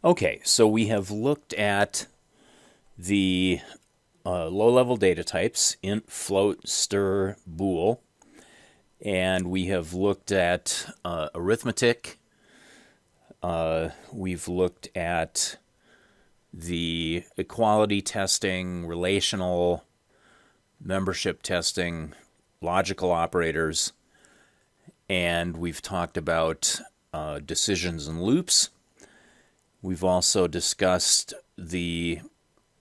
Okay, so we have looked at the low-level data types, int, float, stir, bool, and we have looked at arithmetic. We've looked at the equality testing, relational, membership testing, logical operators, and we've talked about decisions and loops. We've also discussed the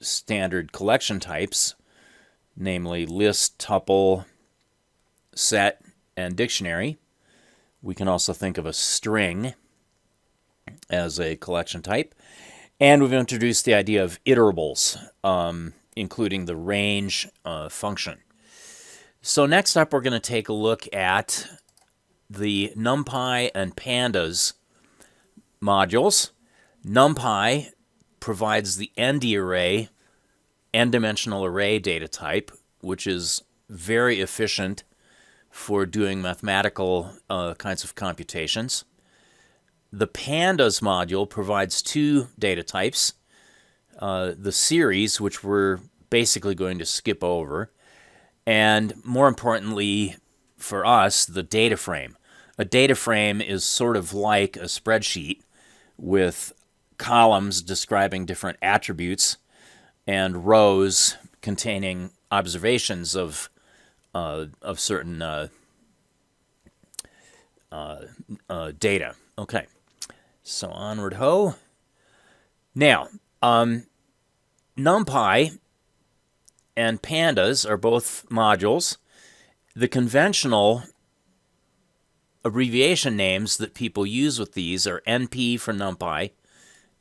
standard collection types, namely list, tuple, set, and dictionary. We can also think of a string as a collection type. And we've introduced the idea of iterables, including the range function. So next up, we're going to take a look at the NumPy and Pandas modules. NumPy provides the ND-array, n-dimensional array data type, which is very efficient for doing mathematical kinds of computations. The Pandas module provides two data types, the series, which we're basically going to skip over, and more importantly for us, the data frame. A data frame is sort of like a spreadsheet with columns describing different attributes and rows containing observations of certain data. Okay, so onward ho. Now, NumPy and Pandas are both modules. The conventional abbreviation names that people use with these are NP for NumPy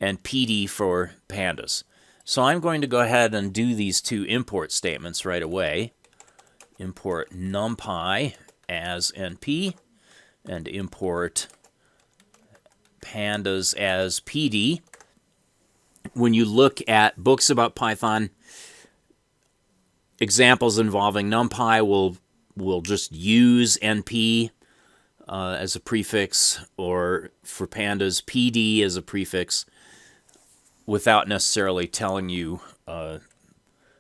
and PD for Pandas. So I'm going to go ahead and do these two import statements right away. Import NumPy as NP and import Pandas as PD. When you look at books about Python, examples involving NumPy will just use NP as a prefix, or for Pandas, PD as a prefix, without necessarily telling you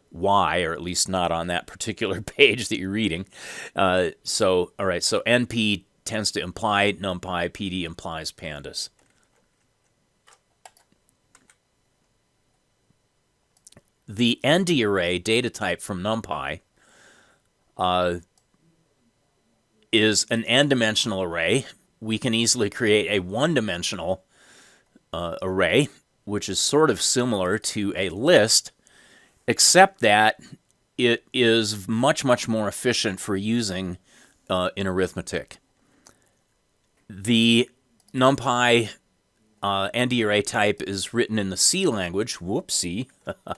why, or at least not on that particular page that you're reading. So NP tends to imply NumPy, PD implies Pandas. The ND array data type from NumPy is an n-dimensional array. We can easily create a one-dimensional array, which is sort of similar to a list, except that it is much, much more efficient for using in arithmetic. The NumPy ND array type is written in the C language. Whoopsie. A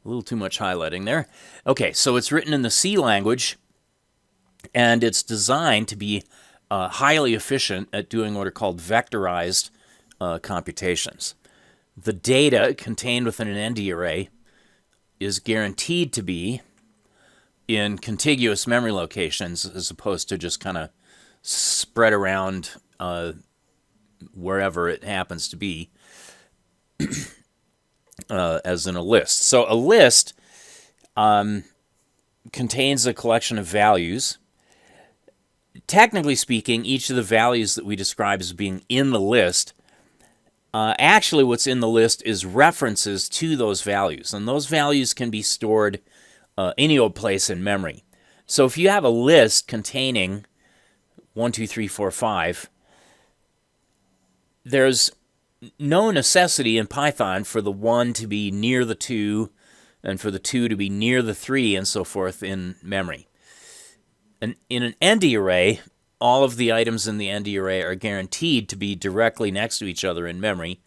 little too much highlighting there. Okay, so it's written in the C language, and it's designed to be highly efficient at doing what are called vectorized computations. The data contained within an ND array is guaranteed to be in contiguous memory locations as opposed to just kind of spread around wherever it happens to be, as in a list. So a list contains a collection of values. Technically speaking, each of the values that we describe as being in the list, actually what's in the list is references to those values, and those values can be stored any old place in memory. So if you have a list containing 1, 2, 3, 4, 5, there's no necessity in Python for the 1 to be near the 2 and for the 2 to be near the 3 and so forth in memory. And in an ND array, all of the items in the ND array are guaranteed to be directly next to each other in memory,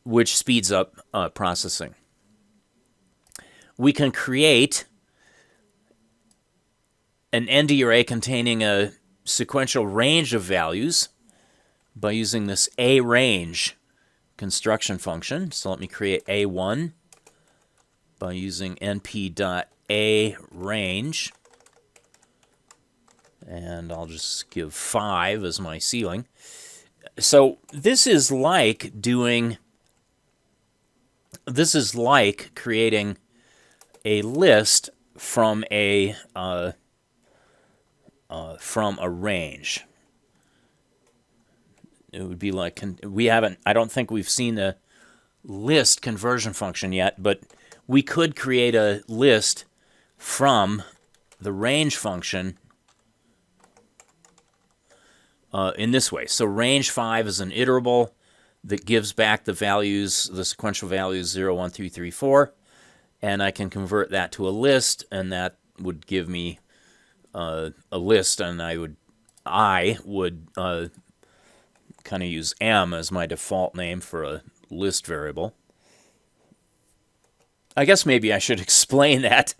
which speeds up processing. We can create an ND array containing a sequential range of values by using this aRange construction function. So let me create A1 by using np.aRange. And I'll just give 5 as my ceiling. So this is like doing this is like creating a list from a range. It would be like, I don't think we've seen the list conversion function yet, but we could create a list from the range function in this way. So range 5 is an iterable that gives back the values, the sequential values 0, 1, 2, 3, 4, and I can convert that to a list, and that would give me a list, and I would kind of use M as my default name for a list variable. I guess maybe I should explain that.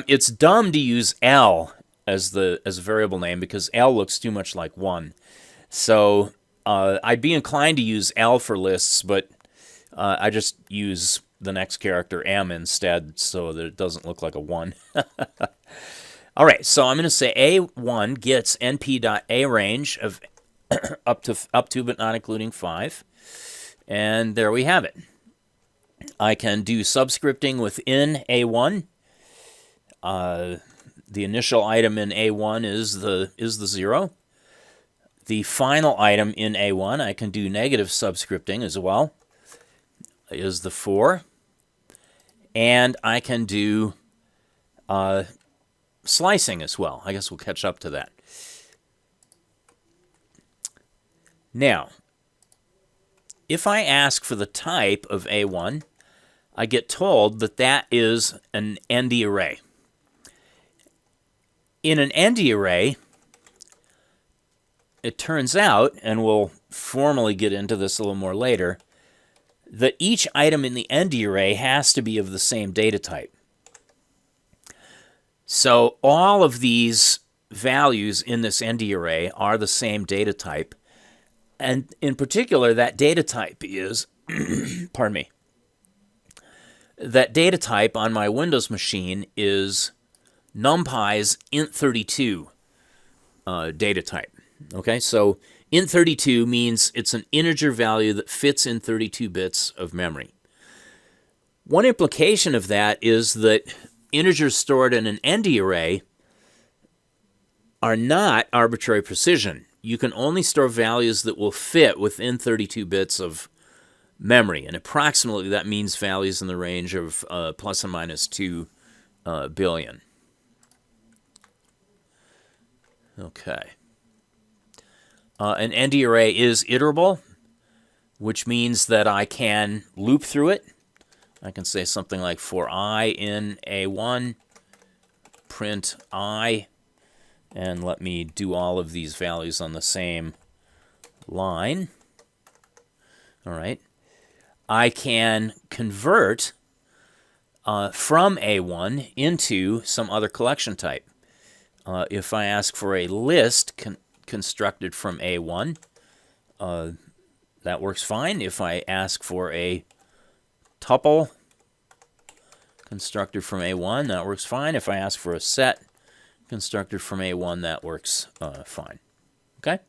It's dumb to use L as a variable name because L looks too much like 1. So I'd be inclined to use L for lists, but I just use the next character M instead so that it doesn't look like a 1. All right, so I'm going to say A1 gets np.arange of up to but not including 5. And there we have it. I can do subscripting within A1. The initial item in A1 is the 0. The final item in A1, I can do negative subscripting as well, is the 4. And I can do slicing as well. I guess we'll catch up to that. Now, if I ask for the type of A1, I get told that that is an ND array. In an ND array, it turns out, and we'll formally get into this a little more later, that each item in the ND array has to be of the same data type. So all of these values in this ND array are the same data type. And in particular, that data type is, pardon me, that data type on my Windows machine is NumPy's int32 data type. Okay, so int32 means it's an integer value that fits in 32 bits of memory. One implication of that is that integers stored in an ND array are not arbitrary precision. You can only store values that will fit within 32 bits of memory, and approximately that means values in the range of plus and minus 2 billion. Okay. An ND array is iterable, which means that I can loop through it. I can say something like for I in A1, print I, and let me do all of these values on the same line. All right. I can convert from A1 into some other collection type. If I ask for a list constructed from A1, that works fine. If I ask for a tuple constructed from A1, that works fine. If I ask for a set constructed from A1, that works fine. Okay?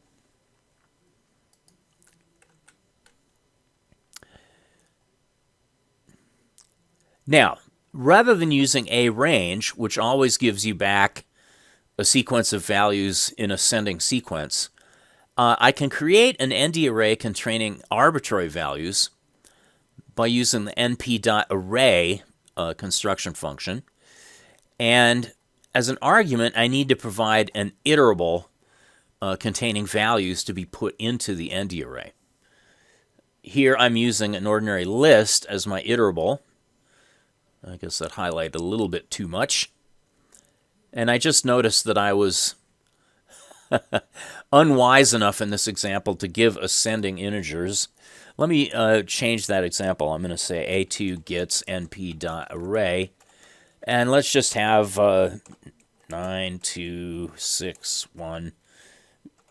Now, rather than using arange, which always gives you back a sequence of values in ascending sequence, I can create an ND array containing arbitrary values by using the np.array construction function. And as an argument, I need to provide an iterable containing values to be put into the ND array. Here I'm using an ordinary list as my iterable. I guess that highlighted a little bit too much. And I just noticed that I was unwise enough in this example to give ascending integers. Let me change that example. I'm going to say A2 gets np.array. And let's just have 9, 2, 6, 1.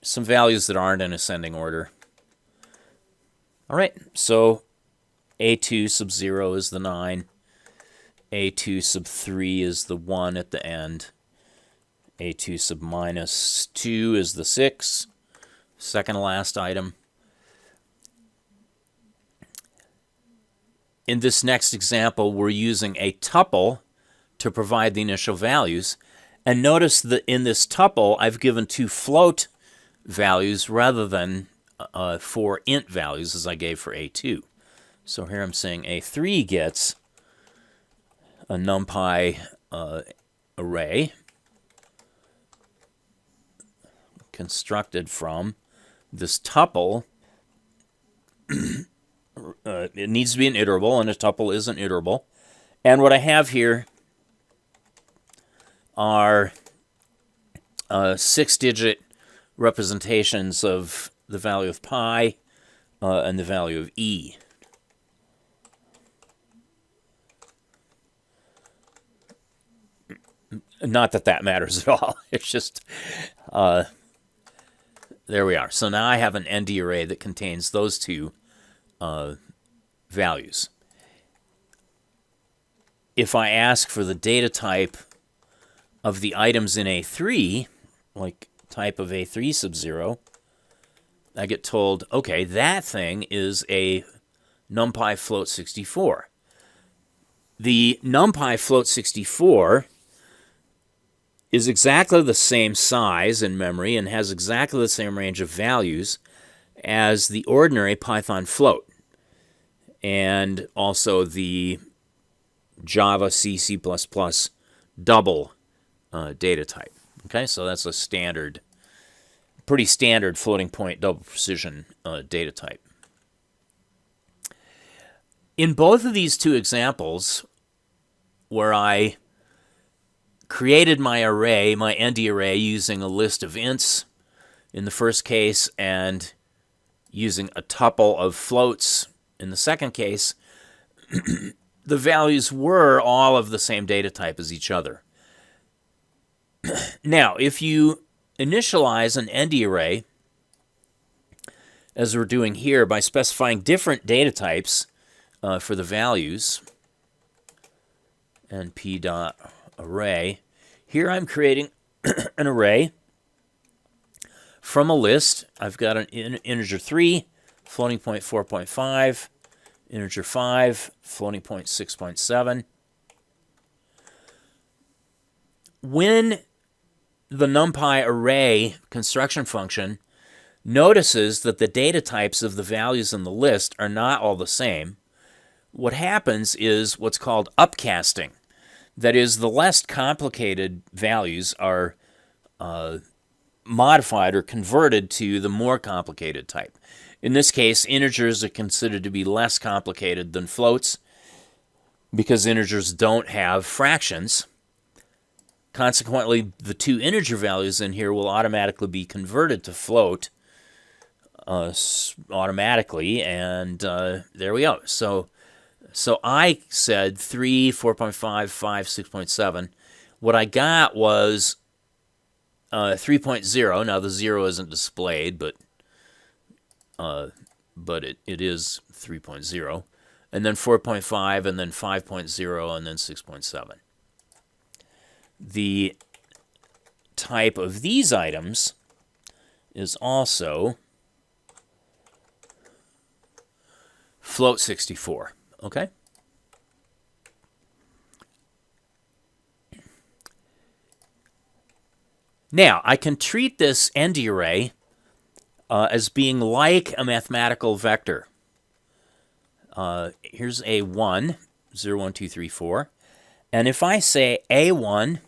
Some values that aren't in ascending order. All right, so A2 sub 0 is the 9. A2 sub 3 is the 1 at the end. A2 sub minus 2 is the 6, second to last item. in this next example, we're using a tuple to provide the initial values. And notice that in this tuple, I've given 2 float values rather than 4 int values as I gave for A2. So here I'm saying A3 gets a NumPy array constructed from this tuple. It needs to be an iterable, and a tuple is an iterable. And what I have here are 6-digit representations of the value of pi and the value of e. Not that that matters at all. It's just, there we are. So now I have an ND array that contains those 2 values. If I ask for the data type of the items in A3, like type of A3 sub 0, I get told, okay, that thing is a NumPy float 64. The NumPy float 64 is exactly the same size in memory and has exactly the same range of values as the ordinary Python float, and also the Java, C, C++ double data type. Okay, so that's a standard, pretty standard floating point double precision data type. In both of these 2 examples, where I created my array, my ND array, using a list of ints in the first case and using a tuple of floats in the second case, the values were all of the same data type as each other. Now, if you initialize an ND array, as we're doing here, by specifying different data types for the values, np.array, here I'm creating an array from a list. I've got an integer 3, floating point 4.5, integer 5, floating point 6.7. When the NumPy array construction function notices that the data types of the values in the list are not all the same, what happens is what's called upcasting. That is, the less complicated values are modified or converted to the more complicated type. In this case, integers are considered to be less complicated than floats because integers don't have fractions. Consequently, the 2 integer values in here will automatically be converted to float automatically, and there we go. So I said 3, 4.5, 5, 6.7. What I got was 3.0. Now the 0 isn't displayed, but it is 3.0. And then 4.5, and then 5.0, and then 6.7. The type of these items is also float 64. Okay? Now, I can treat this ND array as being like a mathematical vector. Here's A1, 0, 1, 2, 3, 4. And if I say A1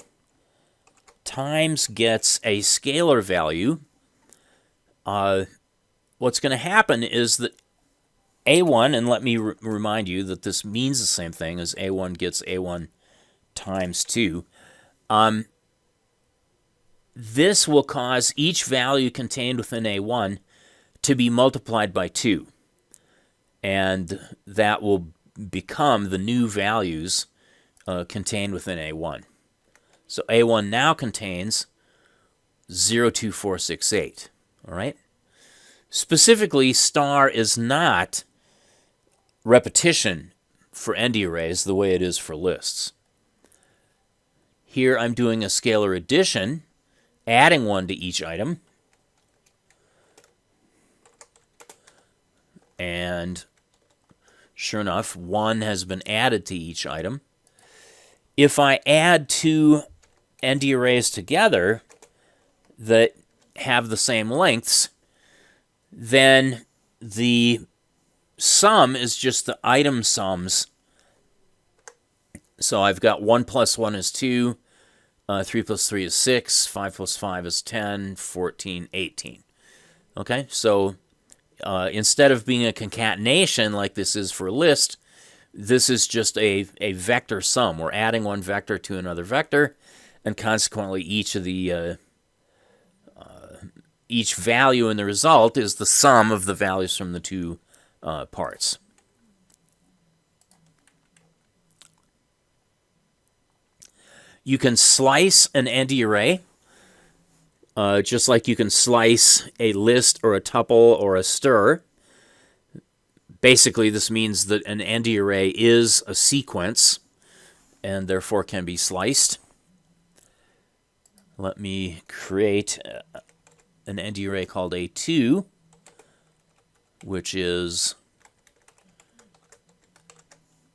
times gets a scalar value, what's going to happen is that A1, and let me remind you that this means the same thing as A1 gets A1 times 2. This will cause each value contained within A1 to be multiplied by 2. And that will become the new values contained within A1. So A1 now contains 02468. All right? Specifically, star is not repetition for ND arrays the way it is for lists. Here I'm doing a scalar addition, adding 1 to each item, Sure enough, 1 has been added to each item. If I add 2 ND arrays together that have the same lengths, then the sum is just the item sums. So I've got 1 plus 1 is 2, 3 plus 3 is 6, 5 plus 5 is 10, 14, 18. Okay, so instead of being a concatenation like this is for a list, this is just a vector sum. We're adding one vector to another vector, and consequently each of the each value in the result is the sum of the values from the two parts. You can slice an ND array, just like you can slice a list or a tuple or a stir. Basically, this means that an ND array is a sequence and therefore can be sliced. Let me create an ND array called A2, which is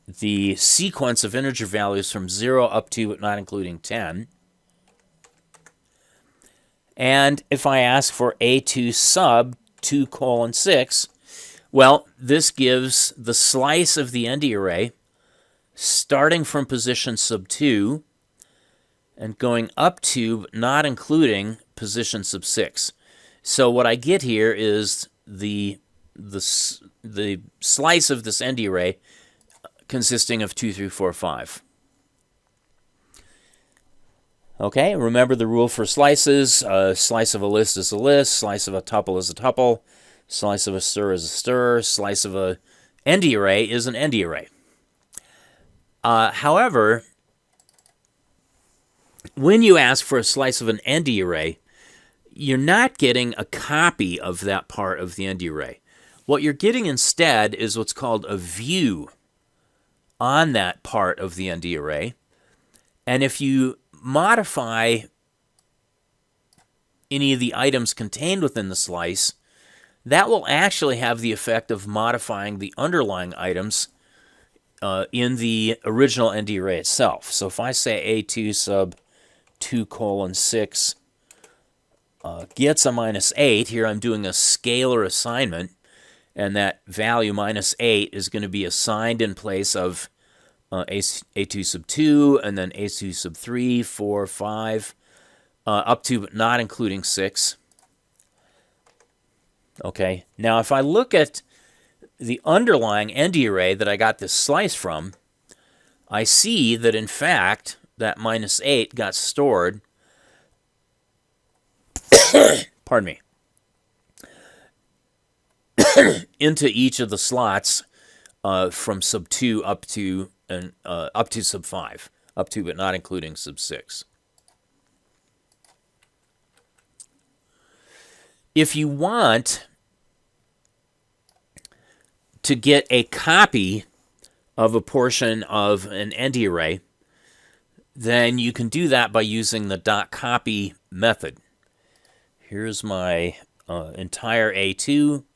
the sequence of integer values from 0 up to but not including 10. And if I ask for A2 sub 2:6, well, this gives the slice of the ND array starting from position sub 2 and going up to but not including position sub 6. So what I get here is the slice of this ND array consisting of 2 through 4, 5. Okay, remember the rule for slices. Slice of a list is a list, slice of a tuple is a tuple, slice of a stir is a stir, slice of a ND array is an ND array. However, when you ask for a slice of an ND array, you're not getting a copy of that part of the ND array. What you're getting instead is what's called a view on that part of the ND array. And if you modify any of the items contained within the slice, that will actually have the effect of modifying the underlying items in the original ND array itself. So if I say A2 sub 2:6 gets a -8, here I'm doing a scalar assignment, and that value -8 is going to be assigned in place of A2 sub 2, and then A2 sub 3, 4, 5, up to but not including 6. Okay, now if I look at the underlying ND array that I got this slice from, I see that in fact that -8 got stored pardon me, into each of the slots from sub 2 up to sub 5, up to but not including sub 6. If you want to get a copy of a portion of an ND array, then you can do that by using the .copy method. Here's my entire A2,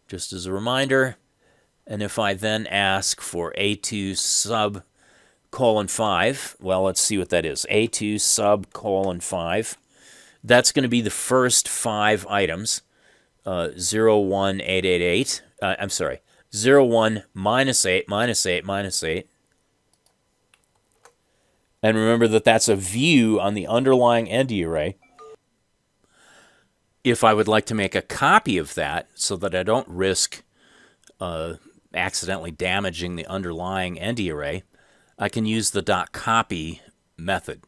just as a reminder. And if I then ask for A2 sub 5, well, let's see what that is. A2 sub 5. That's going to be the first 5 items. 0, 1, 8, 8, 8. I'm sorry. 0, 1, -8, -8, -8. And remember that that's a view on the underlying ND array. If I would like to make a copy of that so that I don't risk accidentally damaging the underlying ND array, I can use the .copy method.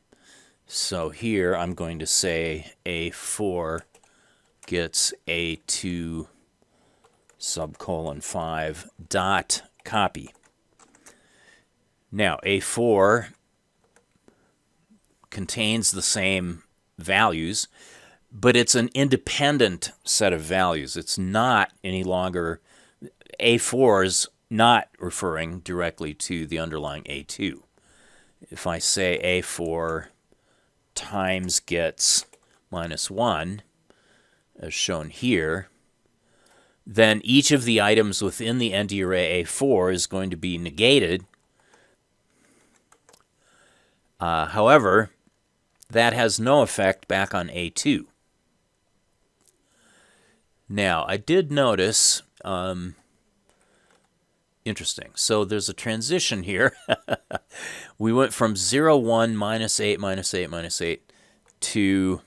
So here I'm going to say A4 gets A2 sub 5 dot copy. Now A4 contains the same values, but it's an independent set of values. It's not any longer, A4 is not referring directly to the underlying A2. If I say A4 times gets -1, as shown here, then each of the items within the ND array A4 is going to be negated. However, that has no effect back on A2. Now, I did notice, interesting, so there's a transition here. We went from 0, 1, minus 8, minus 8, minus 8 to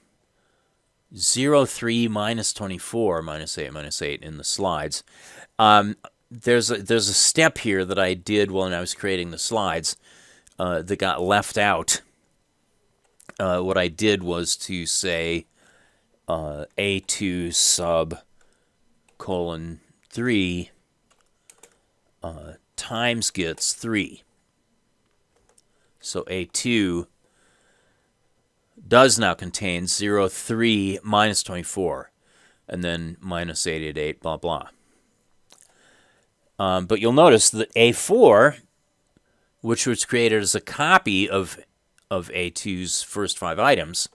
0, 3, minus 24, minus 8, minus 8 in the slides. There's a step here that I did when I was creating the slides that got left out. What I did was to say A2 sub colon 3 times gets 3. So A2 does now contain 0, 3, minus 24, and then minus 888, blah, blah. But you'll notice that A4, which was created as a copy of A2's first 5 items,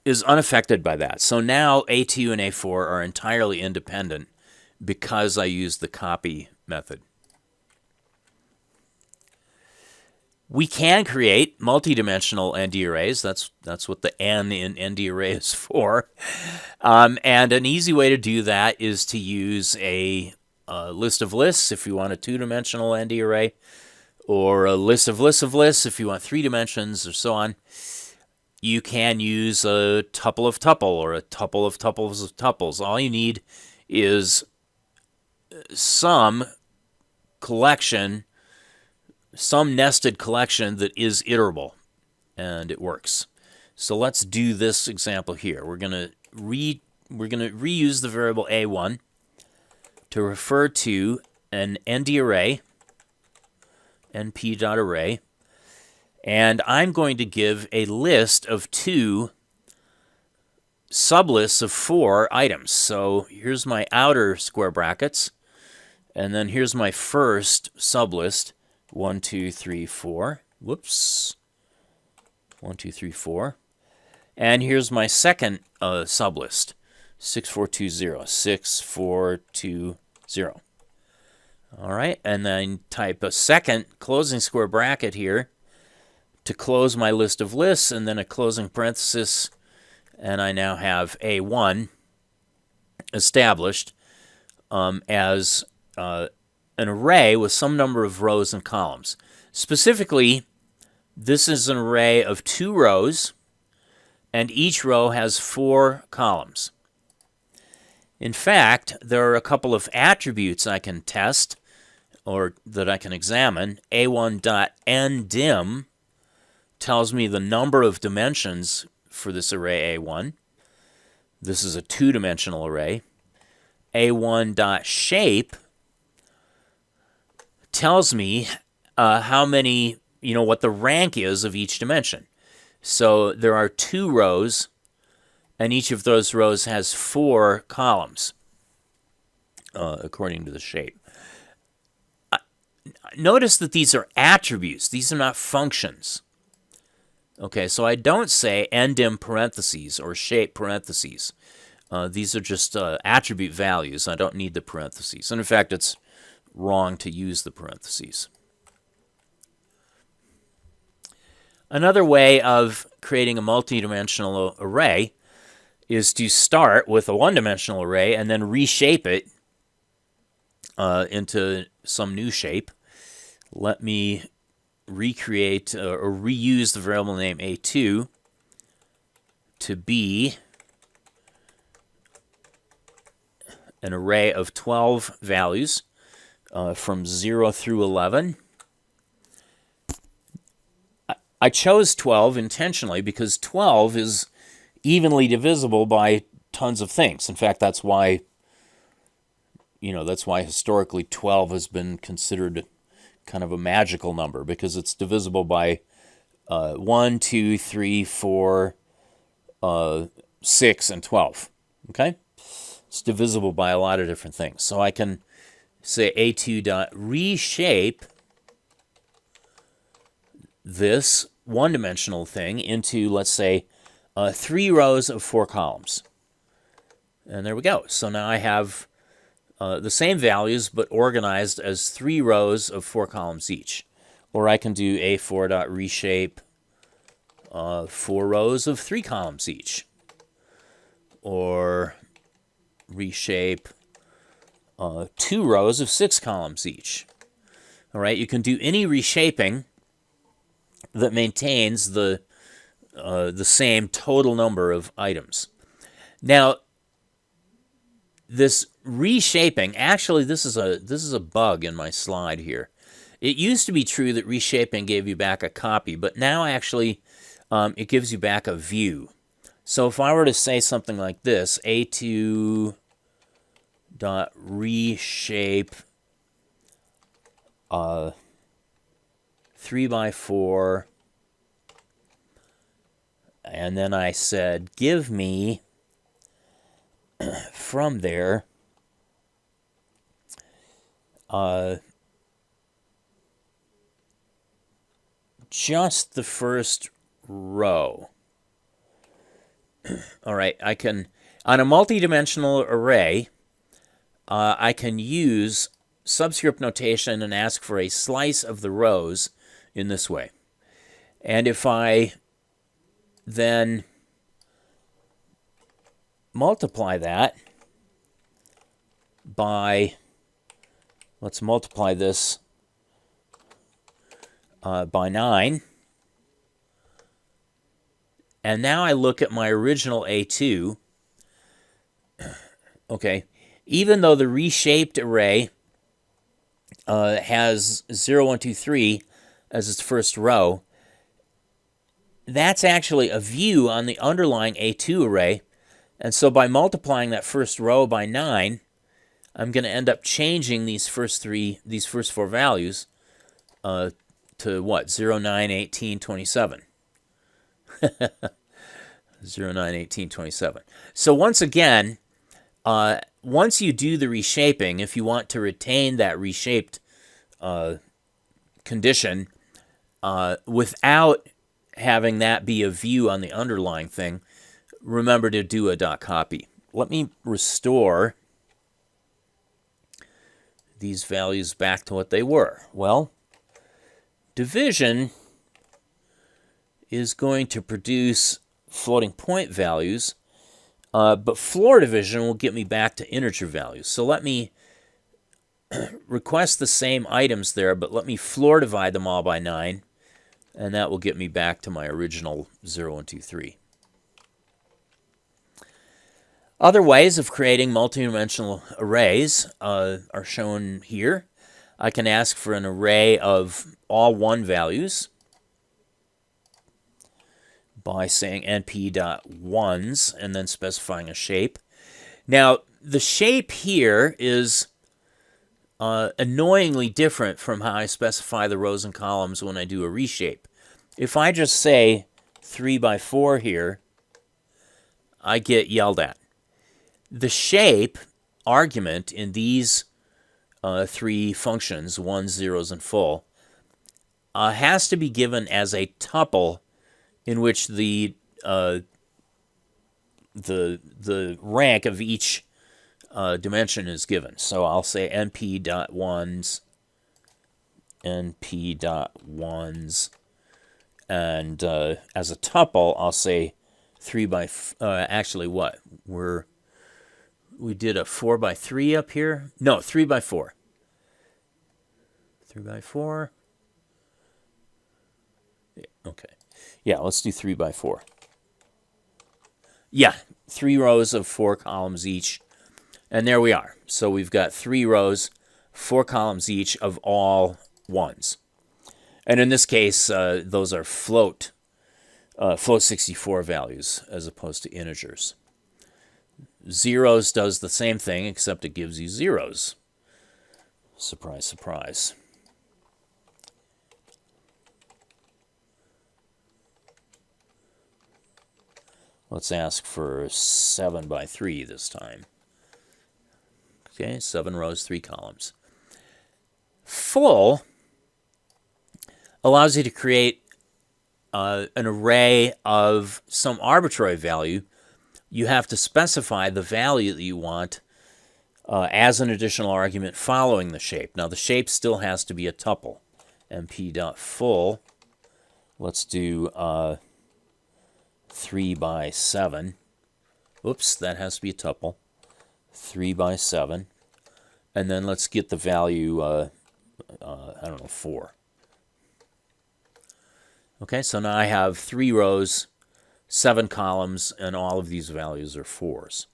is unaffected by that. So now A2 and A4 are entirely independent because I used the copy method. We can create multidimensional ND arrays. That's what the N in ND array is for. And an easy way to do that is to use a list of lists if you want a 2-dimensional ND array, or a list of lists of lists if you want 3 dimensions, or so on. You can use a tuple of tuple or a tuple of tuples of tuples. All you need is some collection, some nested collection that is iterable, and it works. So let's do this example here. We're gonna reuse the variable A1 to refer to an ND array, np.array, and I'm going to give a list of 2 sublists of 4 items. So here's my outer square brackets, and then here's my first sublist, 1, 2, 3, 4. Whoops. 1, 2, 3, 4. And here's my second sublist, 6, 4, 2, 0. 6, 4, 2, 0. All right, and then type a second closing square bracket here to close my list of lists, and then a closing parenthesis, and I now have A1 established as an array with some number of rows and columns. Specifically, this is an array of 2 rows, and each row has 4 columns. In fact, there are a couple of attributes I can test, or that I can examine. A1.ndim tells me the number of dimensions for this array A1. This is a 2-dimensional array. A1.shape tells me how many, what the rank is of each dimension. So there are 2 rows, and each of those rows has 4 columns, according to the shape. Notice that these are attributes. These are not functions. Okay, so I don't say ndim parentheses or shape parentheses. These are just attribute values. I don't need the parentheses. And in fact, it's wrong to use the parentheses. Another way of creating a multidimensional array is to start with a one-dimensional array and then reshape it into some new shape. Let me recreate or reuse the variable name A2 to be an array of 12 values from 0 through 11. I chose 12 intentionally because 12 is evenly divisible by tons of things. In fact, that's why historically 12 has been considered kind of a magical number, because it's divisible by 1, 2, 3, 4, 6, and 12. Okay? It's divisible by a lot of different things. So I can say A2.reshape this one-dimensional thing into, let's say, 3 rows of 4 columns. And there we go. So now I have the same values but organized as 3 rows of 4 columns each. Or I can do A4.reshape 4 rows of 3 columns each. Or reshape 2 rows of 6 columns each. All right, you can do any reshaping that maintains the same total number of items. Now, this reshaping, actually, this is a bug in my slide here. It used to be true that reshaping gave you back a copy, but now actually it gives you back a view. So if I were to say something like this, A2.reshape 3x4, and then I said, give me from there just the first row. All right, I can, on a multi-dimensional array, I can use subscript notation and ask for a slice of the rows in this way. And if I then multiply that by, let's multiply this by 9. And now I look at my original A2. Okay, even though the reshaped array has 0, 1, 2, 3 as its first row, that's actually a view on the underlying A2 array. And so by multiplying that first row by 9, I'm going to end up changing these first 4 values to what? 0, 9, 18, 27. 0, 9, 18, 27. So once again, once you do the reshaping, if you want to retain that reshaped condition without having that be a view on the underlying thing, remember to do a .copy. Let me restore these values back to what they were. Well, division is going to produce floating point values, but floor division will get me back to integer values. So let me request the same items there, but let me floor divide them all by 9, and that will get me back to my original 0, 1, 2, 3. Other ways of creating multi-dimensional arrays are shown here. I can ask for an array of all 1 values by saying np.ones and then specifying a shape. Now, the shape here is annoyingly different from how I specify the rows and columns when I do a reshape. If I just say 3x4 here, I get yelled at. The shape argument in these 3 functions, ones, zeros, and full, has to be given as a tuple in which the rank of each dimension is given. So I'll say np.ones, np.ones, and as a tuple, I'll say 3 by, actually what? We did a 4 by 3 up here? No, 3 by 4. 3 by 4. Yeah, okay. Yeah, let's do 3 by 4. Yeah, 3 rows of 4 columns each. And there we are. So we've got 3 rows, 4 columns each of all 1s. And in this case, those are float 64 values as opposed to integers. Zeros does the same thing, except it gives you zeros. Surprise, surprise. Let's ask for 7 by 3 this time. Okay, 7 rows, 3 columns. Full allows you to create an array of some arbitrary value. You have to specify the value that you want as an additional argument following the shape. Now the shape still has to be a tuple. mp.full, let's do 3 by 7. Oops, that has to be a tuple. 3 by 7. And then let's get the value, I don't know, 4. Okay, so now I have 3 rows, 7 columns, and all of these values are 4s.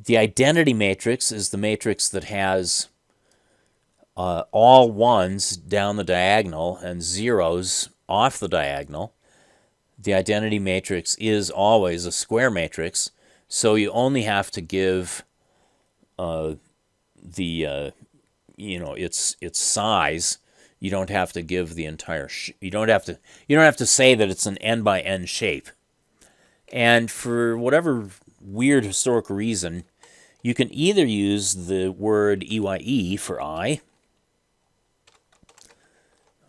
The identity matrix is the matrix that has all 1s down the diagonal and 0s off the diagonal. The identity matrix is always a square matrix, so you only have to give its size. You don't have to give the entire. You don't have to say that it's an n by n shape. And for whatever weird historical reason, you can either use the word EYE for I.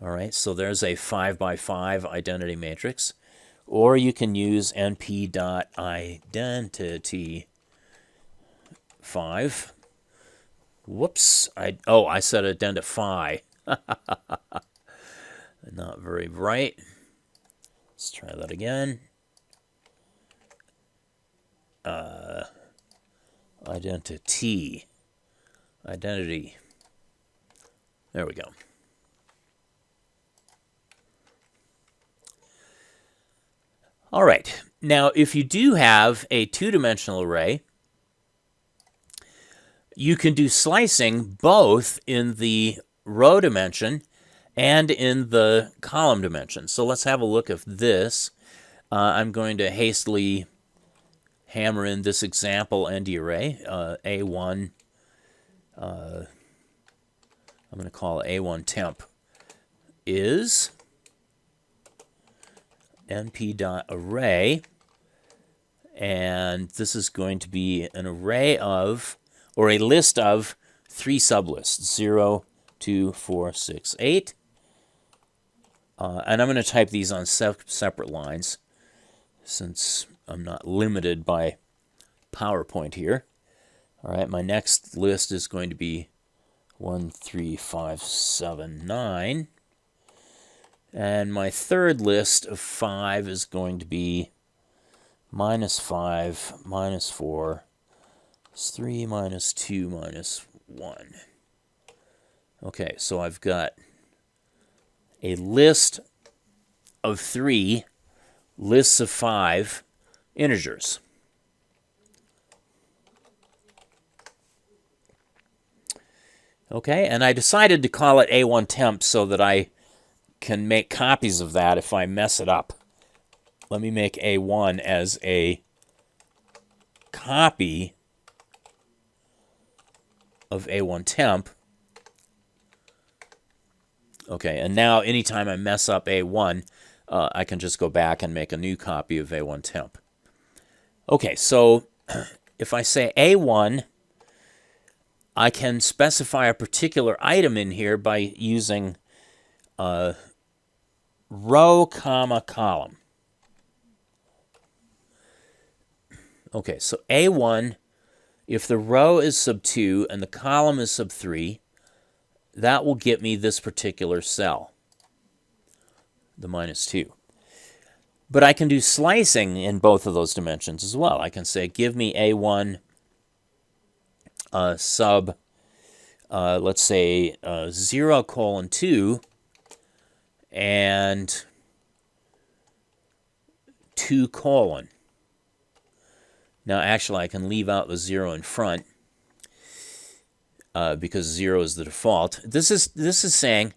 All right, so there's a 5 by 5 identity matrix. Or you can use np.identity 5. Whoops, I said identify. Not very bright. Let's try that again. Identity. There we go. All right. Now, if you do have a two-dimensional array, you can do slicing both in the row dimension and in the column dimension. So let's have a look at this. I'm going to hastily hammer in this example ND array, A1. I'm going to call A1 temp is np.array, and this is going to be an array of, or a list of 3 sublists, 0, 2, 4, 6, 8. And I'm going to type these on separate lines since I'm not limited by PowerPoint here. All right, my next list is going to be 1, 3, 5, 7, 9. And my third list of 5 is going to be -5, -4, -3, -2, -1. Okay, so I've got a list of 3 lists of 5 integers. Okay, and I decided to call it A1 temp so that I can make copies of that if I mess it up. Let me make A1 as a copy of A1 temp. Okay, and now anytime I mess up A1, I can just go back and make a new copy of A1 temp. Okay, so if I say A1, I can specify a particular item in here by using row, comma, column. Okay, so A1, if the row is sub 2 and the column is sub 3, that will get me this particular cell, the -2. But I can do slicing in both of those dimensions as well. I can say, give me A1 sub, let's say, 0:2 and 2:. Now, actually, I can leave out the 0 in front because 0 is the default. This is saying,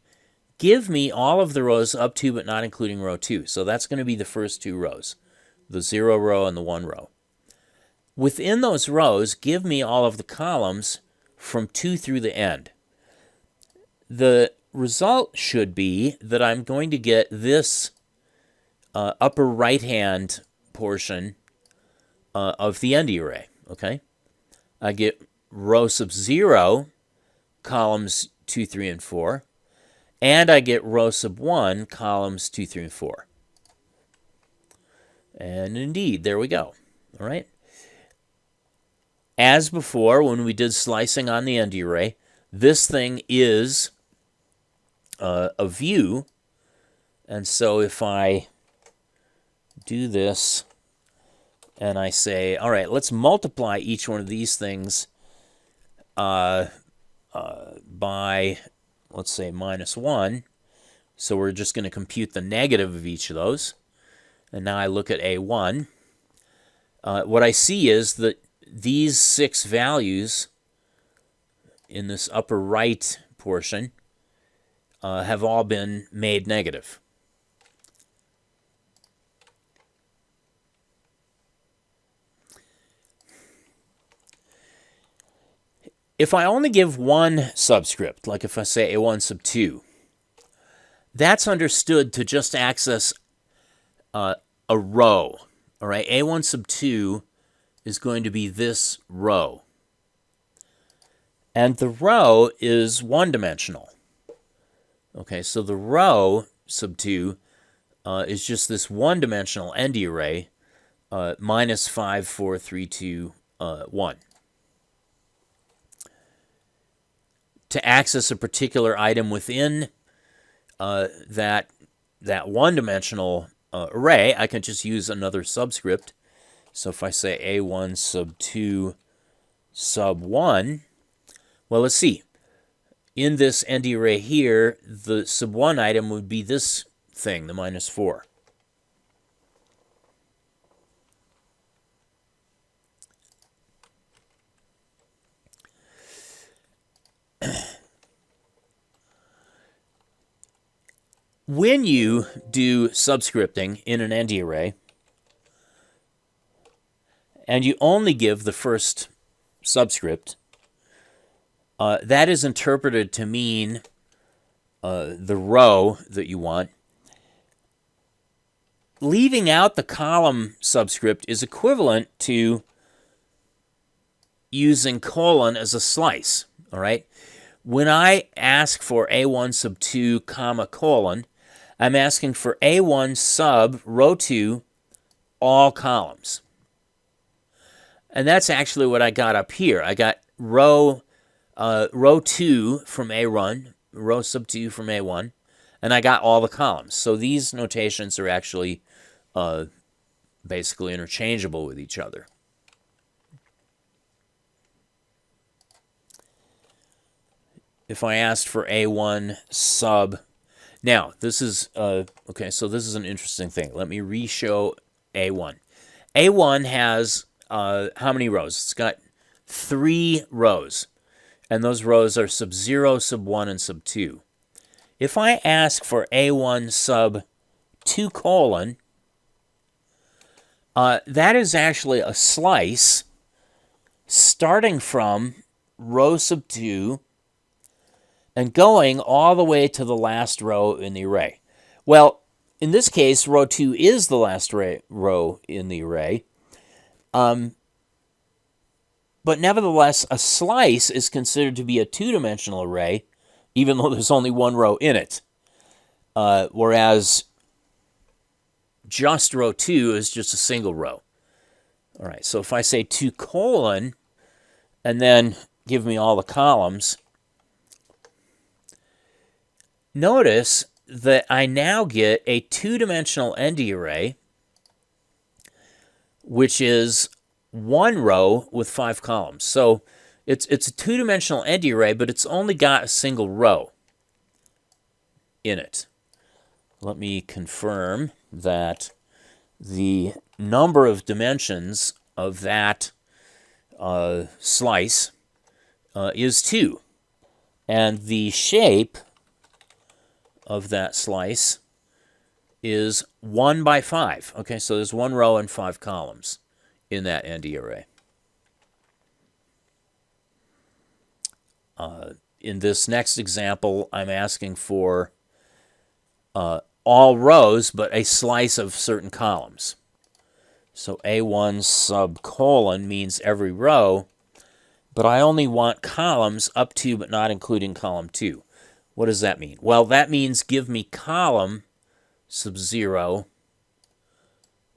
give me all of the rows up to but not including row 2. So that's going to be the first 2 rows, the 0 row and the 1 row. Within those rows, give me all of the columns from 2 through the end. The result should be that I'm going to get this upper right-hand portion of the ND array, okay? I get row sub 0, columns 2, 3, and 4, and I get row sub 1, columns 2, 3, and 4. And indeed, there we go, all right? As before, when we did slicing on the ND array, this thing is a view. And so if I do this and I say, all right, let's multiply each one of these things by, let's say, -1. So we're just going to compute the negative of each of those. And now I look at A1. What I see is that these 6 values in this upper right portion have all been made negative. If I only give one subscript, like if I say A1 sub 2, that's understood to just access a row. All right, A1 sub 2 is going to be this row. And the row is one-dimensional. Okay, so the row sub 2 is just this one-dimensional ND array, minus 5, 4, 3, 2, 1. To access a particular item within that one-dimensional array, I can just use another subscript. So if I say A1 sub 2 sub 1, well, let's see. In this ND array here, the sub 1 item would be this thing, the -4. When you do subscripting in an ND array, and you only give the first subscript, that is interpreted to mean the row that you want. Leaving out the column subscript is equivalent to using colon as a slice, all right? When I ask for A1 sub 2, comma, colon, I'm asking for A1 sub row 2, all columns. And that's actually what I got up here. I got row 2 from A1, row sub 2 from A1, and I got all the columns. So these notations are actually basically interchangeable with each other. If I asked for A1 sub, now this is, okay, so this is an interesting thing. Let me re-show A1. A1 has how many rows? It's got 3 rows, and those rows are sub 0, sub 1, and sub 2. If I ask for A1 sub 2 colon, that is actually a slice starting from row sub 2 and going all the way to the last row in the array. Well, in this case, row 2 is the last row in the array. But nevertheless, a slice is considered to be a 2-dimensional array, even though there's only one row in it. Whereas just row 2 is just a single row. All right, so if I say 2 colon and then give me all the columns, notice that I now get a 2-dimensional ND array, which is one row with 5 columns. So it's a 2-dimensional ND array, but it's only got a single row in it. Let me confirm that the number of dimensions of that slice is 2. And the shape of that slice is 1 by 5. Okay, so there's 1 row and 5 columns in that ND array. In this next example, I'm asking for all rows, but a slice of certain columns. So A1 sub colon means every row, but I only want columns up to but not including column 2. What does that mean? Well, that means give me column sub 0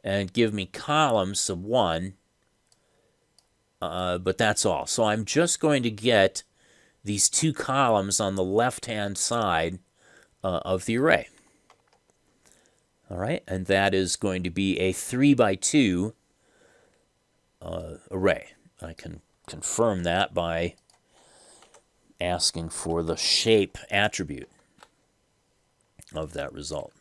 and give me column sub 1 but that's all. So I'm just going to get these two columns on the left-hand side of the array. All right, and that is going to be a 3 by 2 array. I can confirm that by asking for the shape attribute of that result.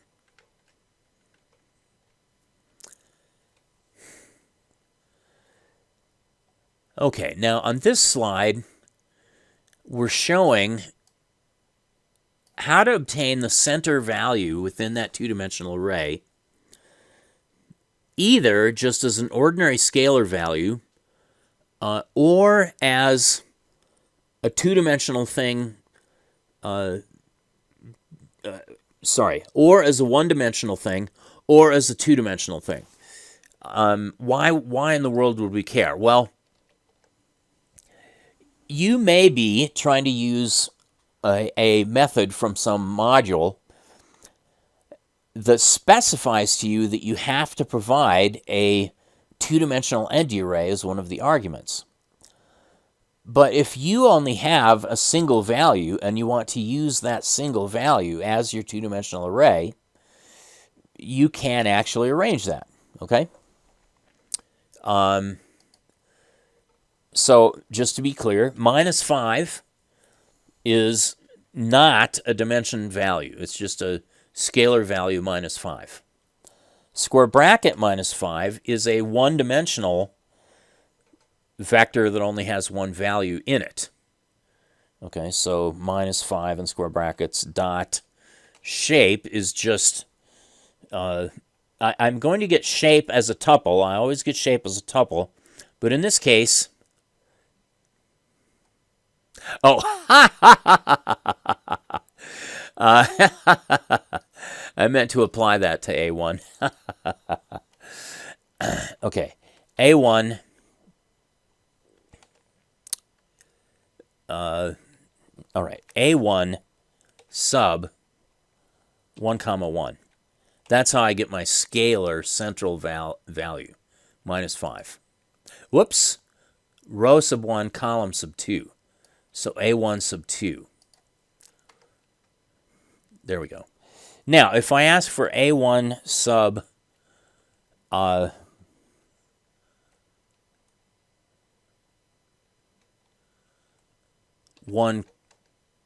Okay, now on this slide, we're showing how to obtain the center value within that two-dimensional array, either just as an ordinary scalar value or as a two-dimensional thing, or as a one-dimensional thing, or as a two-dimensional thing. Why in the world would we care? Well, you may be trying to use a method from some module that specifies to you that you have to provide a two-dimensional ND array as one of the arguments. But if you only have a single value and you want to use that single value as your two-dimensional array, you can actually arrange that, okay? So just to be clear, -5 is not a dimension value. It's just a scalar value -5. Square bracket -5 is a one-dimensional vector that only has one value in it. Okay, so -5 in square brackets dot shape is just, I'm going to get shape as a tuple. I always get shape as a tuple. But in this case, I meant to apply that to A1. Okay, A1, all right, A1 sub 1, 1. That's how I get my scalar central value, -5. Whoops, row sub 1, column sub 2. So A1 sub 2. There we go. Now, if I ask for A1 sub 1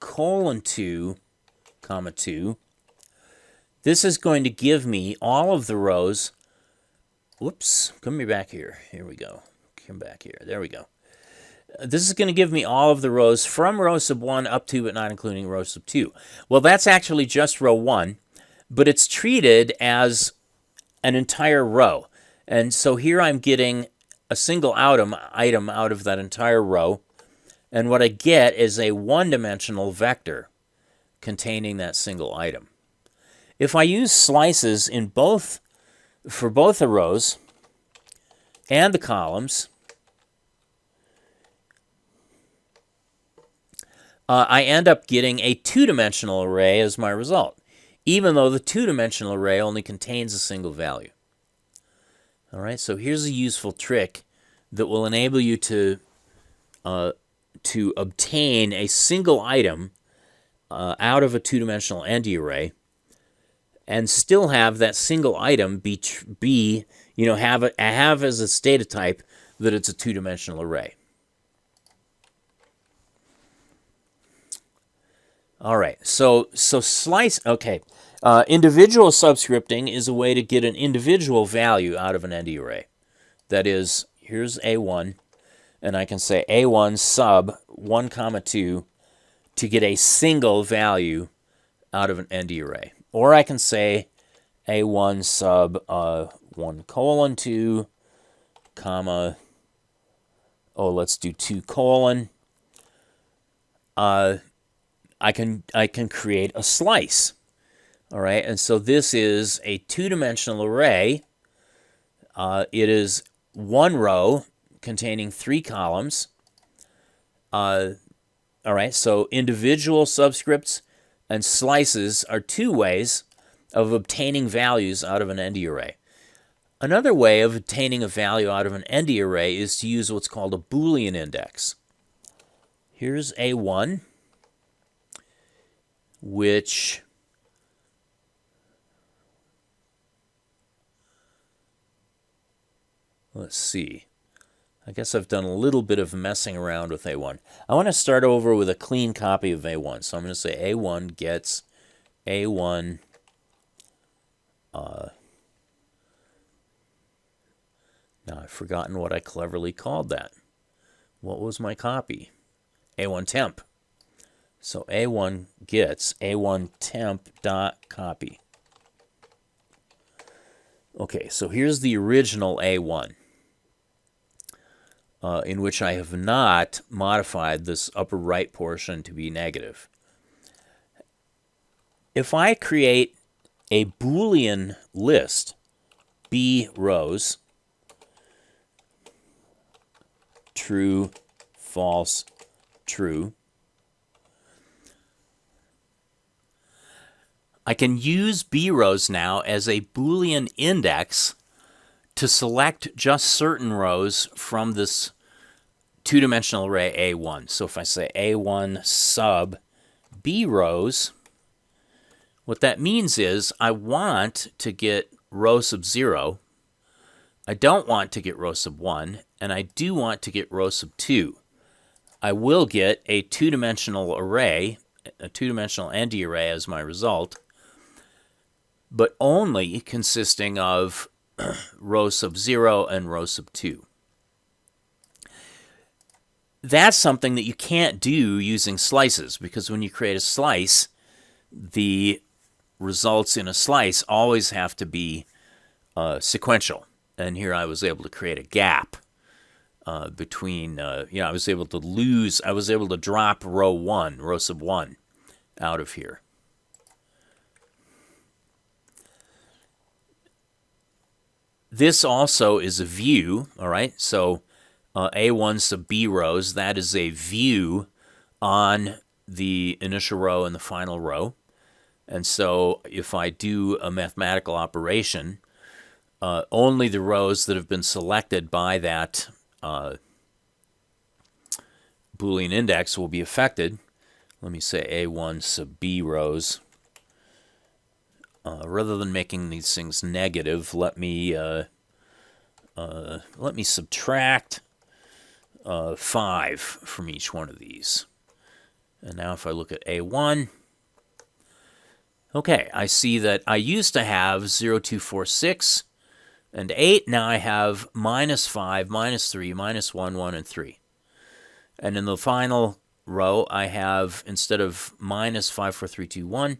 colon 2, comma 2, this is going to give me all of the rows. Whoops, come back here. Here we go. Come back here. There we go. This is going to give me all of the rows from row sub 1 up to, but not including row sub 2. Well, that's actually just row 1, but it's treated as an entire row. And so here I'm getting a single item out of that entire row, and what I get is a one-dimensional vector containing that single item. If I use slices in for both the rows and the columns, I end up getting a two-dimensional array as my result, even though the two-dimensional array only contains a single value. All right, so here's a useful trick that will enable you to obtain a single item out of a two-dimensional ND array, and still have that single item have as its data type that it's a two-dimensional array. All right, so slice, okay. Individual subscripting is a way to get an individual value out of an ND array. That is, here's A1, and I can say A1 sub 1, 2 to get a single value out of an ND array. Or I can say A1 sub 1 colon 2, comma, let's do 2 colon. I can create a slice. All right, and so this is a two-dimensional array. It is one row containing 3 columns. All right, so individual subscripts and slices are two ways of obtaining values out of an ND array. Another way of obtaining a value out of an ND array is to use what's called a Boolean index. Here's A1, which let's see. I guess I've done a little bit of messing around with A1. I want to start over with a clean copy of A1. So I'm going to say A1 gets A1 now I've forgotten what I cleverly called that. What was my copy? A1 temp. So A1 gets A1 temp dot copy. Okay, so here's the original A1, in which I have not modified this upper right portion to be negative. If I create a Boolean list, B rows, true, false, true, I can use B rows now as a Boolean index to select just certain rows from this two-dimensional array A1. So if I say A1 sub B rows, what that means is I want to get row sub 0, I don't want to get row sub 1, and I do want to get row sub 2. I will get a two-dimensional array, a two-dimensional ND array as my result, but only consisting of row sub 0 and row sub 2. That's something that you can't do using slices, because when you create a slice, the results in a slice always have to be sequential. And here I was able to create a gap between, I was able to drop row sub 1 out of here. This also is a view, all right? So A1 sub B rows, that is a view on the initial row and the final row. And so if I do a mathematical operation, only the rows that have been selected by that Boolean index will be affected. Let me say A1 sub B rows. Rather than making these things negative, let me subtract 5 from each one of these. And now if I look at A1, okay, I see that I used to have 0, 2, 4, 6, and 8. Now I have minus 5, minus 3, minus 1, 1, and 3. And in the final row, I have, instead of minus 5, 4, 3, 2, 1,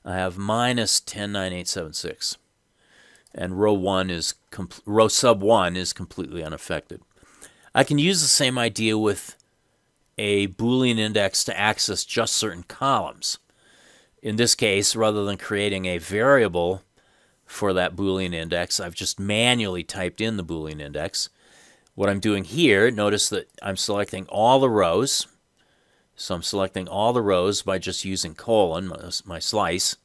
I have minus 10, 9, 8, 7, 6. And row sub 1 is completely unaffected. I can use the same idea with a Boolean index to access just certain columns. In this case, rather than creating a variable for that Boolean index, I've just manually typed in the Boolean index. What I'm doing here, notice that I'm selecting all the rows. So I'm selecting all the rows by just using colon, my slice.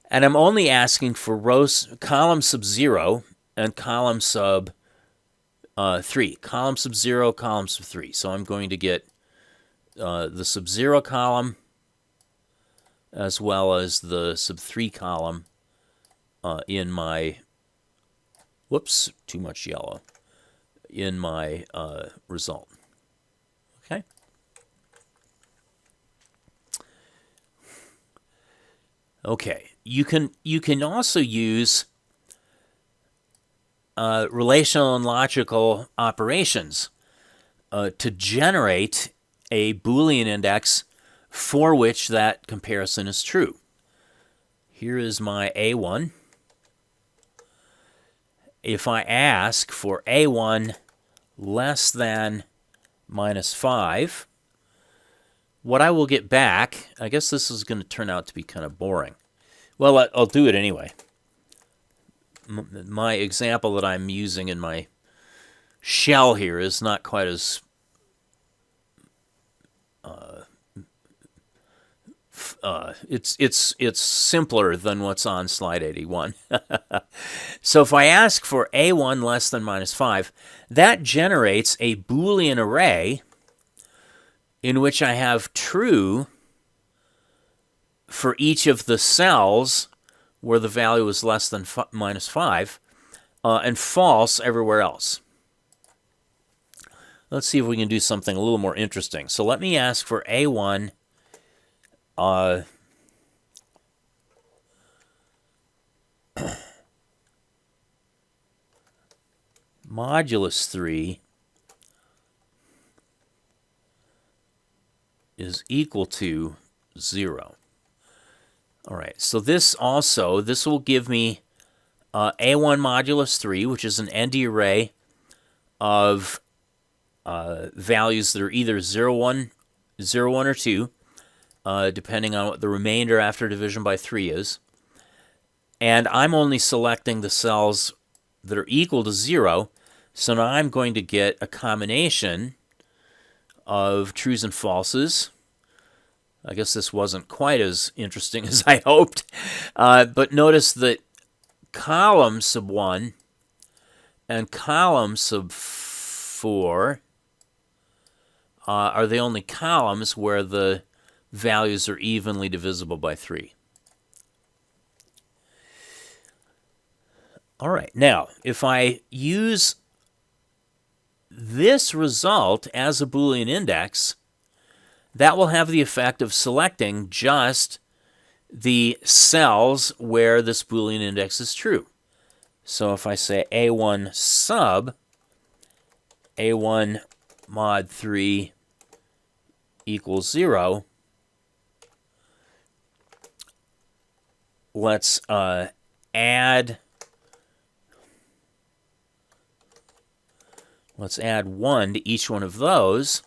And I'm only asking for column sub 0 and column sub 3. Column sub 0, column sub 3. So I'm going to get the sub 0 column as well as the sub 3 column in my, whoops, too much yellow, in my result. Okay? Okay, you can also use relational and logical operations to generate a Boolean index for which that comparison is true. Here is my A1. If I ask for A1 less than minus 5, what I will get back, I guess this is going to turn out to be kind of boring. Well, I'll do it anyway. My example that I'm using in my shell here is not quite as it's simpler than what's on slide 81. So if I ask for A1 less than -5, that generates a Boolean array in which I have true for each of the cells where the value is less than -5, and false everywhere else. Let's see if we can do something a little more interesting. So let me ask for A1 modulus 3 is equal to 0. All right, so this will give me A1 modulus 3, which is an ND array of values that are either 0, 1, or 2, depending on what the remainder after division by 3 is. And I'm only selecting the cells that are equal to 0, so now I'm going to get a combination of trues and falses. I guess this wasn't quite as interesting as I hoped, but notice that column sub 1 and column sub 4 are the only columns where the values are evenly divisible by 3. All right, now, if I use this result as a Boolean index, that will have the effect of selecting just the cells where this Boolean index is true. So if I say A1 sub A1 mod 3 equals 0, let's add 1 to each one of those.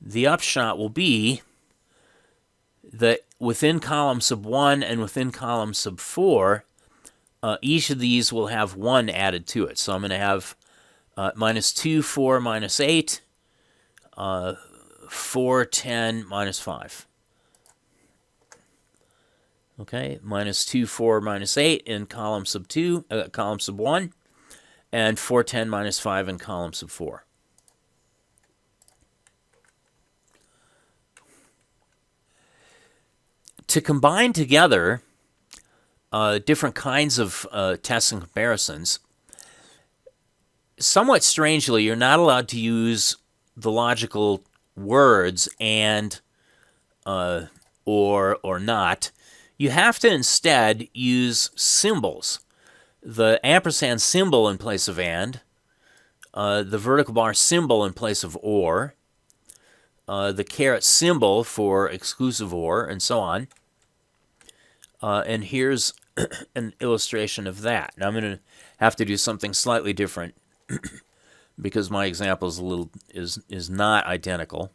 The upshot will be that within column sub 1 and within column sub 4, each of these will have 1 added to it. So I'm going to have -2, 4, -8, 4, 10, -5. Okay, -2, 4, -8 in column sub 2, column sub 1, and 4, 10, -5 in column sub 4. To combine together different kinds of tests and comparisons, somewhat strangely, you're not allowed to use the logical words and or not. You have to instead use symbols. The ampersand symbol in place of and, the vertical bar symbol in place of or, the caret symbol for exclusive or, and so on. And here's an illustration of that. Now I'm going to have to do something slightly different because my example is not identical.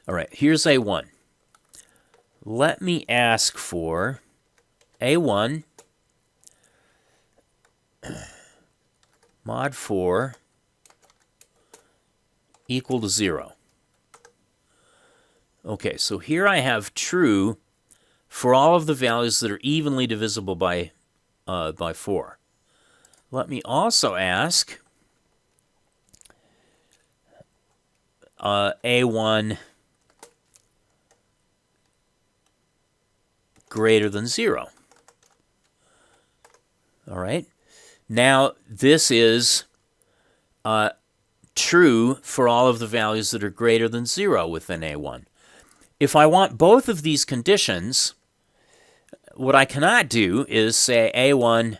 All right, here's A1. Let me ask for A1 mod 4 equal to 0. Okay, so here I have true for all of the values that are evenly divisible by 4. Let me also ask A1 greater than 0. All right. Now, this is true for all of the values that are greater than 0 within A1. If I want both of these conditions, what I cannot do is say A1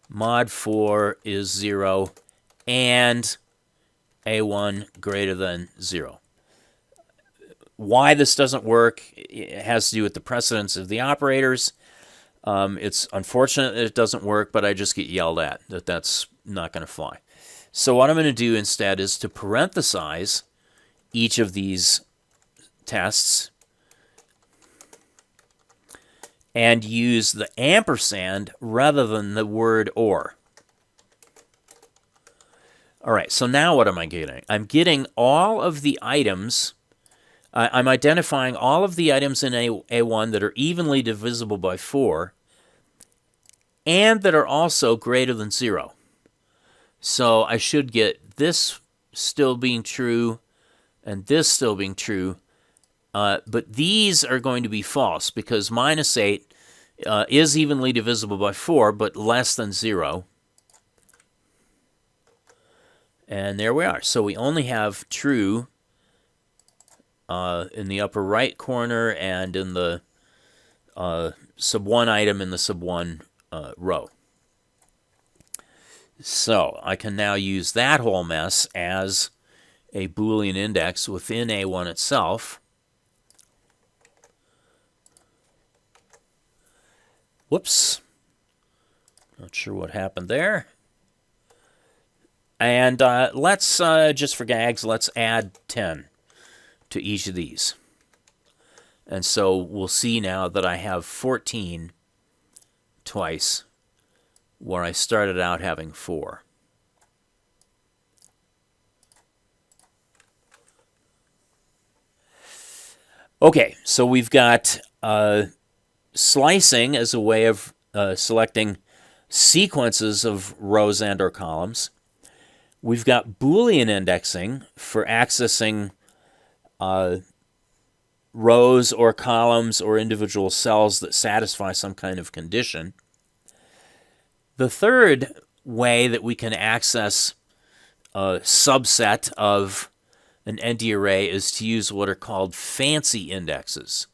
mod 4 is 0 and A1 greater than 0. Why this doesn't work, it has to do with the precedence of the operators. It's unfortunate that it doesn't work, but I just get yelled at that that's not going to fly. So what I'm going to do instead is to parenthesize each of these tests and use the ampersand rather than the word or. All right, so now what am I getting? I'm getting all of the items I'm identifying all of the items in A1 that are evenly divisible by 4 and that are also greater than 0. So I should get this still being true and this still being true, but these are going to be false because minus 8 is evenly divisible by 4, but less than 0. And there we are. So we only have true in the upper right corner and in the sub 1 item in the sub 1 row. So I can now use that whole mess as a Boolean index within A1 itself. Whoops. Not sure what happened there. And let's, just for gags, let's add 10 to each of these. And so we'll see now that I have 14 twice, where I started out having 4. Okay, so we've got slicing as a way of selecting sequences of rows and or columns. We've got Boolean indexing for accessing rows or columns or individual cells that satisfy some kind of condition. The third way that we can access a subset of an ND array is to use what are called fancy indexes.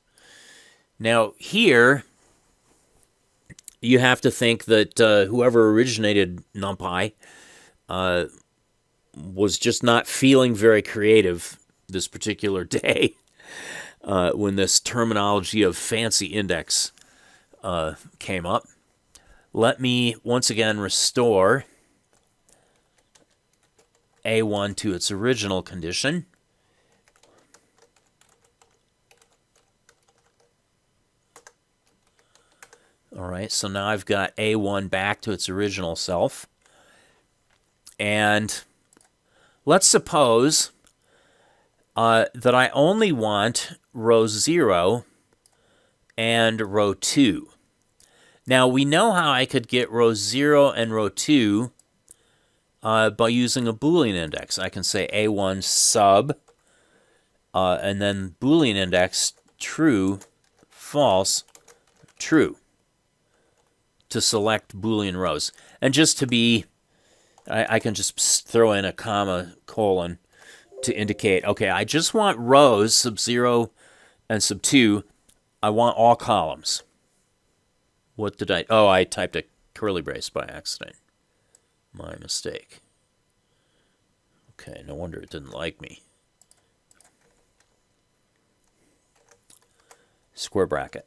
Now here, you have to think that whoever originated NumPy was just not feeling very creative this particular day when this terminology of fancy index came up. Let me once again restore A1 to its original condition. All right, so now I've got A1 back to its original self. And let's suppose that I only want row 0 and row 2. Now, we know how I could get row 0 and row 2 by using a Boolean index. I can say A1 sub, and then Boolean index true, false, true, to select Boolean rows. And just to be, I can just throw in a comma, colon, to indicate, okay, I just want rows, sub 0 and sub 2. I want all columns. What did I... Oh, I typed a curly brace by accident. My mistake. Okay, no wonder it didn't like me. Square bracket.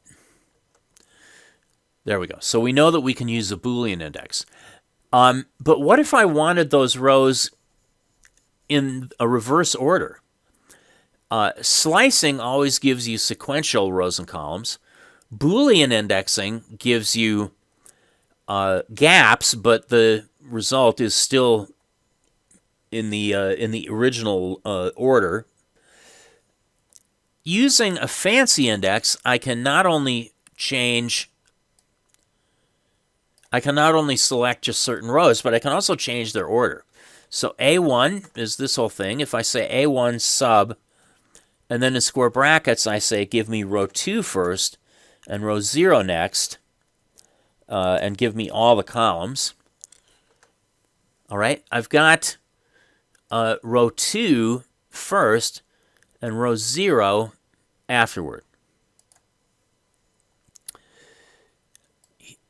There we go. So we know that we can use a Boolean index. But what if I wanted those rows in a reverse order? Slicing always gives you sequential rows and columns. Boolean indexing gives you gaps, but the result is still in the original order. Using a fancy index, I can not only select just certain rows, but I can also change their order. So A1 is this whole thing. If I say A1 sub, and then in square brackets, I say give me row 2 first, and row 0 next, and give me all the columns. All right, I've got row 2 first and row 0 afterward.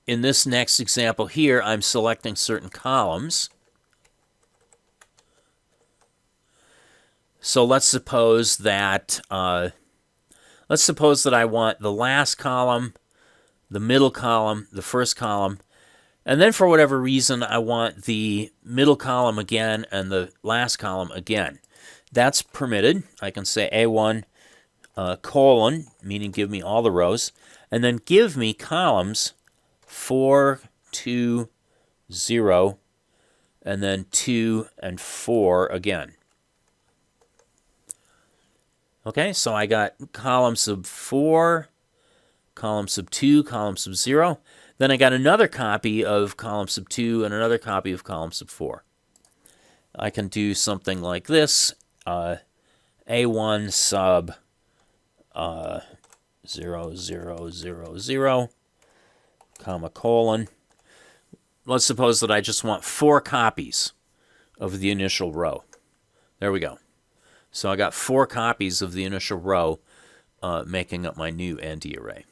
In this next example here, I'm selecting certain columns. So let's suppose that I want the last column, the middle column, the first column, and then for whatever reason I want the middle column again and the last column again. That's permitted. I can say A1 colon, meaning give me all the rows, and then give me columns 4, 2, 0, and then 2 and 4 again. Okay, so I got column sub 4, column sub 2, column sub 0. Then I got another copy of column sub 2 and another copy of column sub 4. I can do something like this. A1 sub 0, 0, 0, 0, comma, colon. Let's suppose that I just want 4 copies of the initial row. There we go. So I got 4 copies of the initial row making up my new ND array.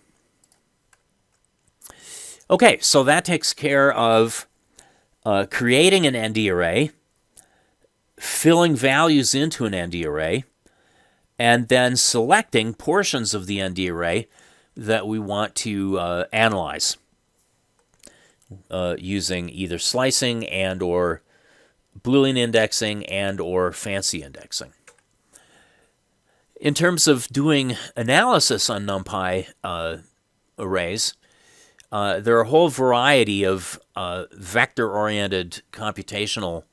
Okay, so that takes care of creating an ND array, filling values into an ND array, and then selecting portions of the ND array that we want to analyze using either slicing and or Boolean indexing and or fancy indexing. In terms of doing analysis on NumPy arrays, there are a whole variety of vector-oriented computational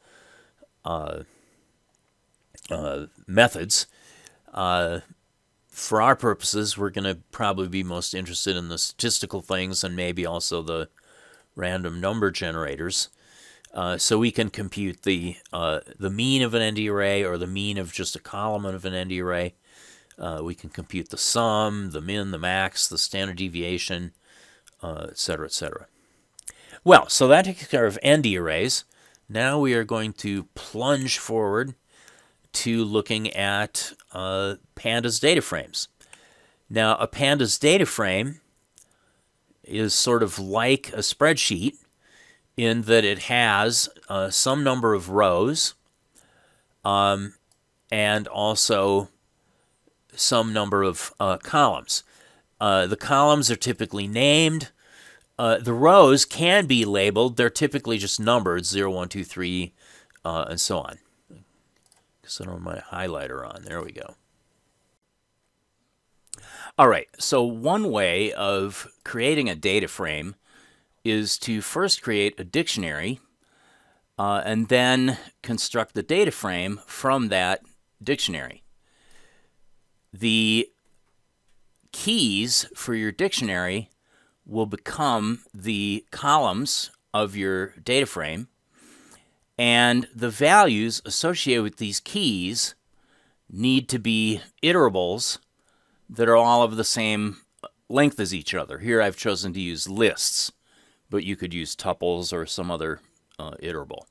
methods. For our purposes, we're going to probably be most interested in the statistical things and maybe also the random number generators. So we can compute the mean of an ND array or the mean of just a column of an ND array. We can compute the sum, the min, the max, the standard deviation, et cetera, et cetera. Well, so that takes care of ND arrays. Now we are going to plunge forward to looking at Pandas data frames. Now, a Pandas data frame is sort of like a spreadsheet in that it has some number of rows and also some number of columns. The columns are typically named. The rows can be labeled. They're typically just numbered, 0, 1, 2, 3, and so on. So I don't have my highlighter on. There we go. All right, so one way of creating a data frame is to first create a dictionary and then construct the data frame from that dictionary. The keys for your dictionary will become the columns of your data frame, and the values associated with these keys need to be iterables that are all of the same length as each other. Here I've chosen to use lists, but you could use tuples or some other iterable.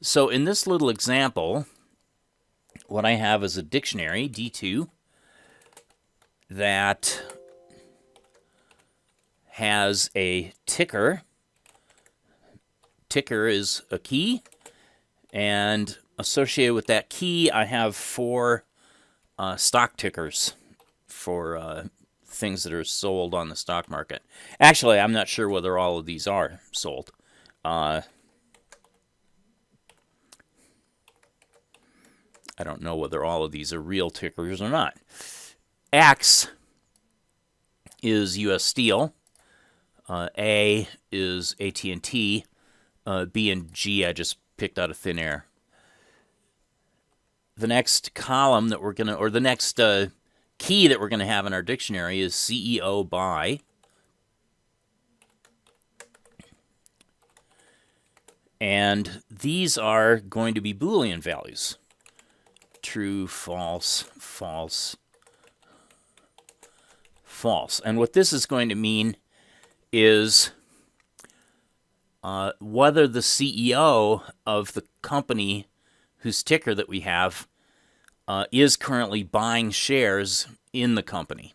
So in this little example, what I have is a dictionary, D2, that has a ticker. Ticker is a key, and associated with that key, I have 4 stock tickers for things that are sold on the stock market. Actually, I'm not sure whether all of these are sold. I don't know whether all of these are real tickers or not. X is U.S. Steel. A is AT&T. B and G I just picked out of thin air. The next column that we're going to, or the next key that we're going to have in our dictionary is CEO by. And these are going to be Boolean values. True, false, false, false. And what this is going to mean is whether the CEO of the company whose ticker that we have is currently buying shares in the company.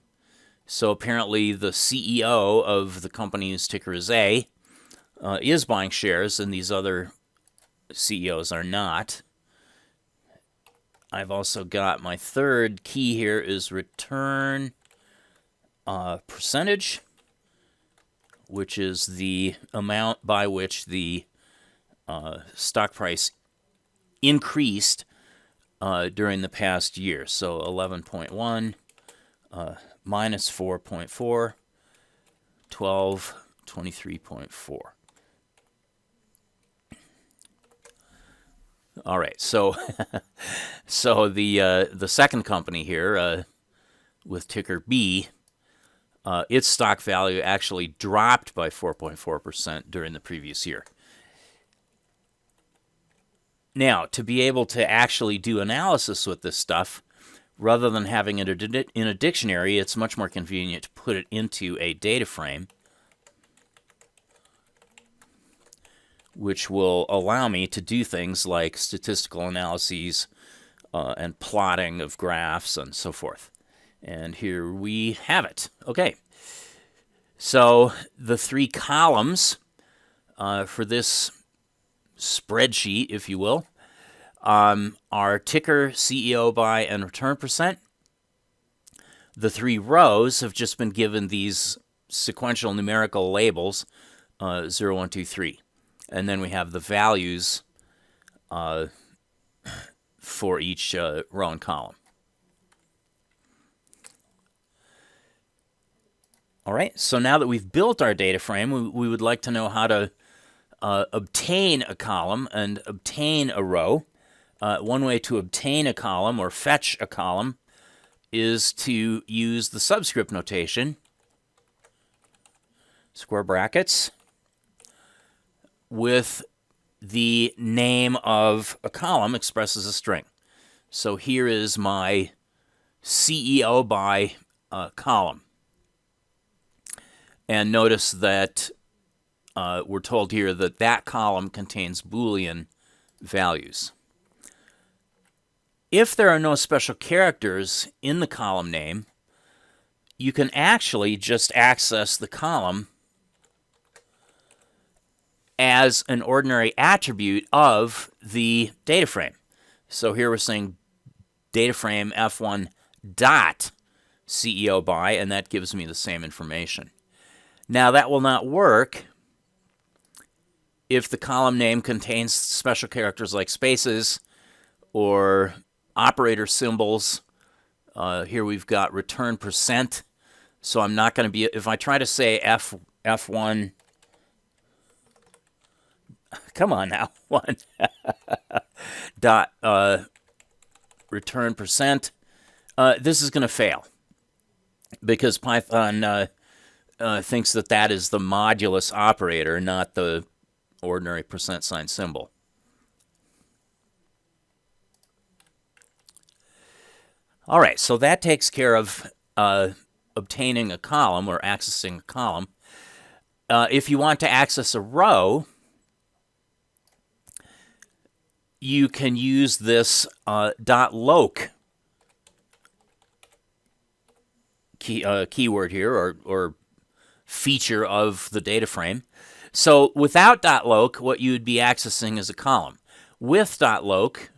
So apparently the CEO of the company whose ticker is A is buying shares, and these other CEOs are not. I've also got my third key here is return percentage, which is the amount by which the stock price increased during the past year. So 11.1 minus 4.4, 12, 23.4. All right, so so the second company here with ticker B, its stock value actually dropped by 4.4% during the previous year. Now, to be able to actually do analysis with this stuff, rather than having it in a dictionary, it's much more convenient to put it into a data frame, which will allow me to do things like statistical analyses and plotting of graphs and so forth. And here we have it. Okay. So the three columns for this spreadsheet, if you will, are ticker, CEO by, and return percent. The three rows have just been given these sequential numerical labels, 0, 1, 2, 3. And then we have the values for each row and column. All right, so now that we've built our data frame, we would like to know how to obtain a column and obtain a row. One way to obtain a column or fetch a column is to use the subscript notation, square brackets, with the name of a column expressed as a string. So here is my CEO by column. And notice that we're told here that that column contains Boolean values. If there are no special characters in the column name, you can actually just access the column as an ordinary attribute of the data frame. So here we're saying data frame F1 dot CEO by, and that gives me the same information. Now that will not work if the column name contains special characters like spaces or operator symbols. Here we've got return percent. So I'm not going to be, if I try to say F1, come on now, 1 dot return percent, this is going to fail because Python thinks that that is the modulus operator, not the ordinary percent sign symbol. All right, so that takes care of obtaining a column or accessing a column. If you want to access a row, you can use this .loc keyword here or feature of the data frame. So without .loc, what you would be accessing is a column. With .loc,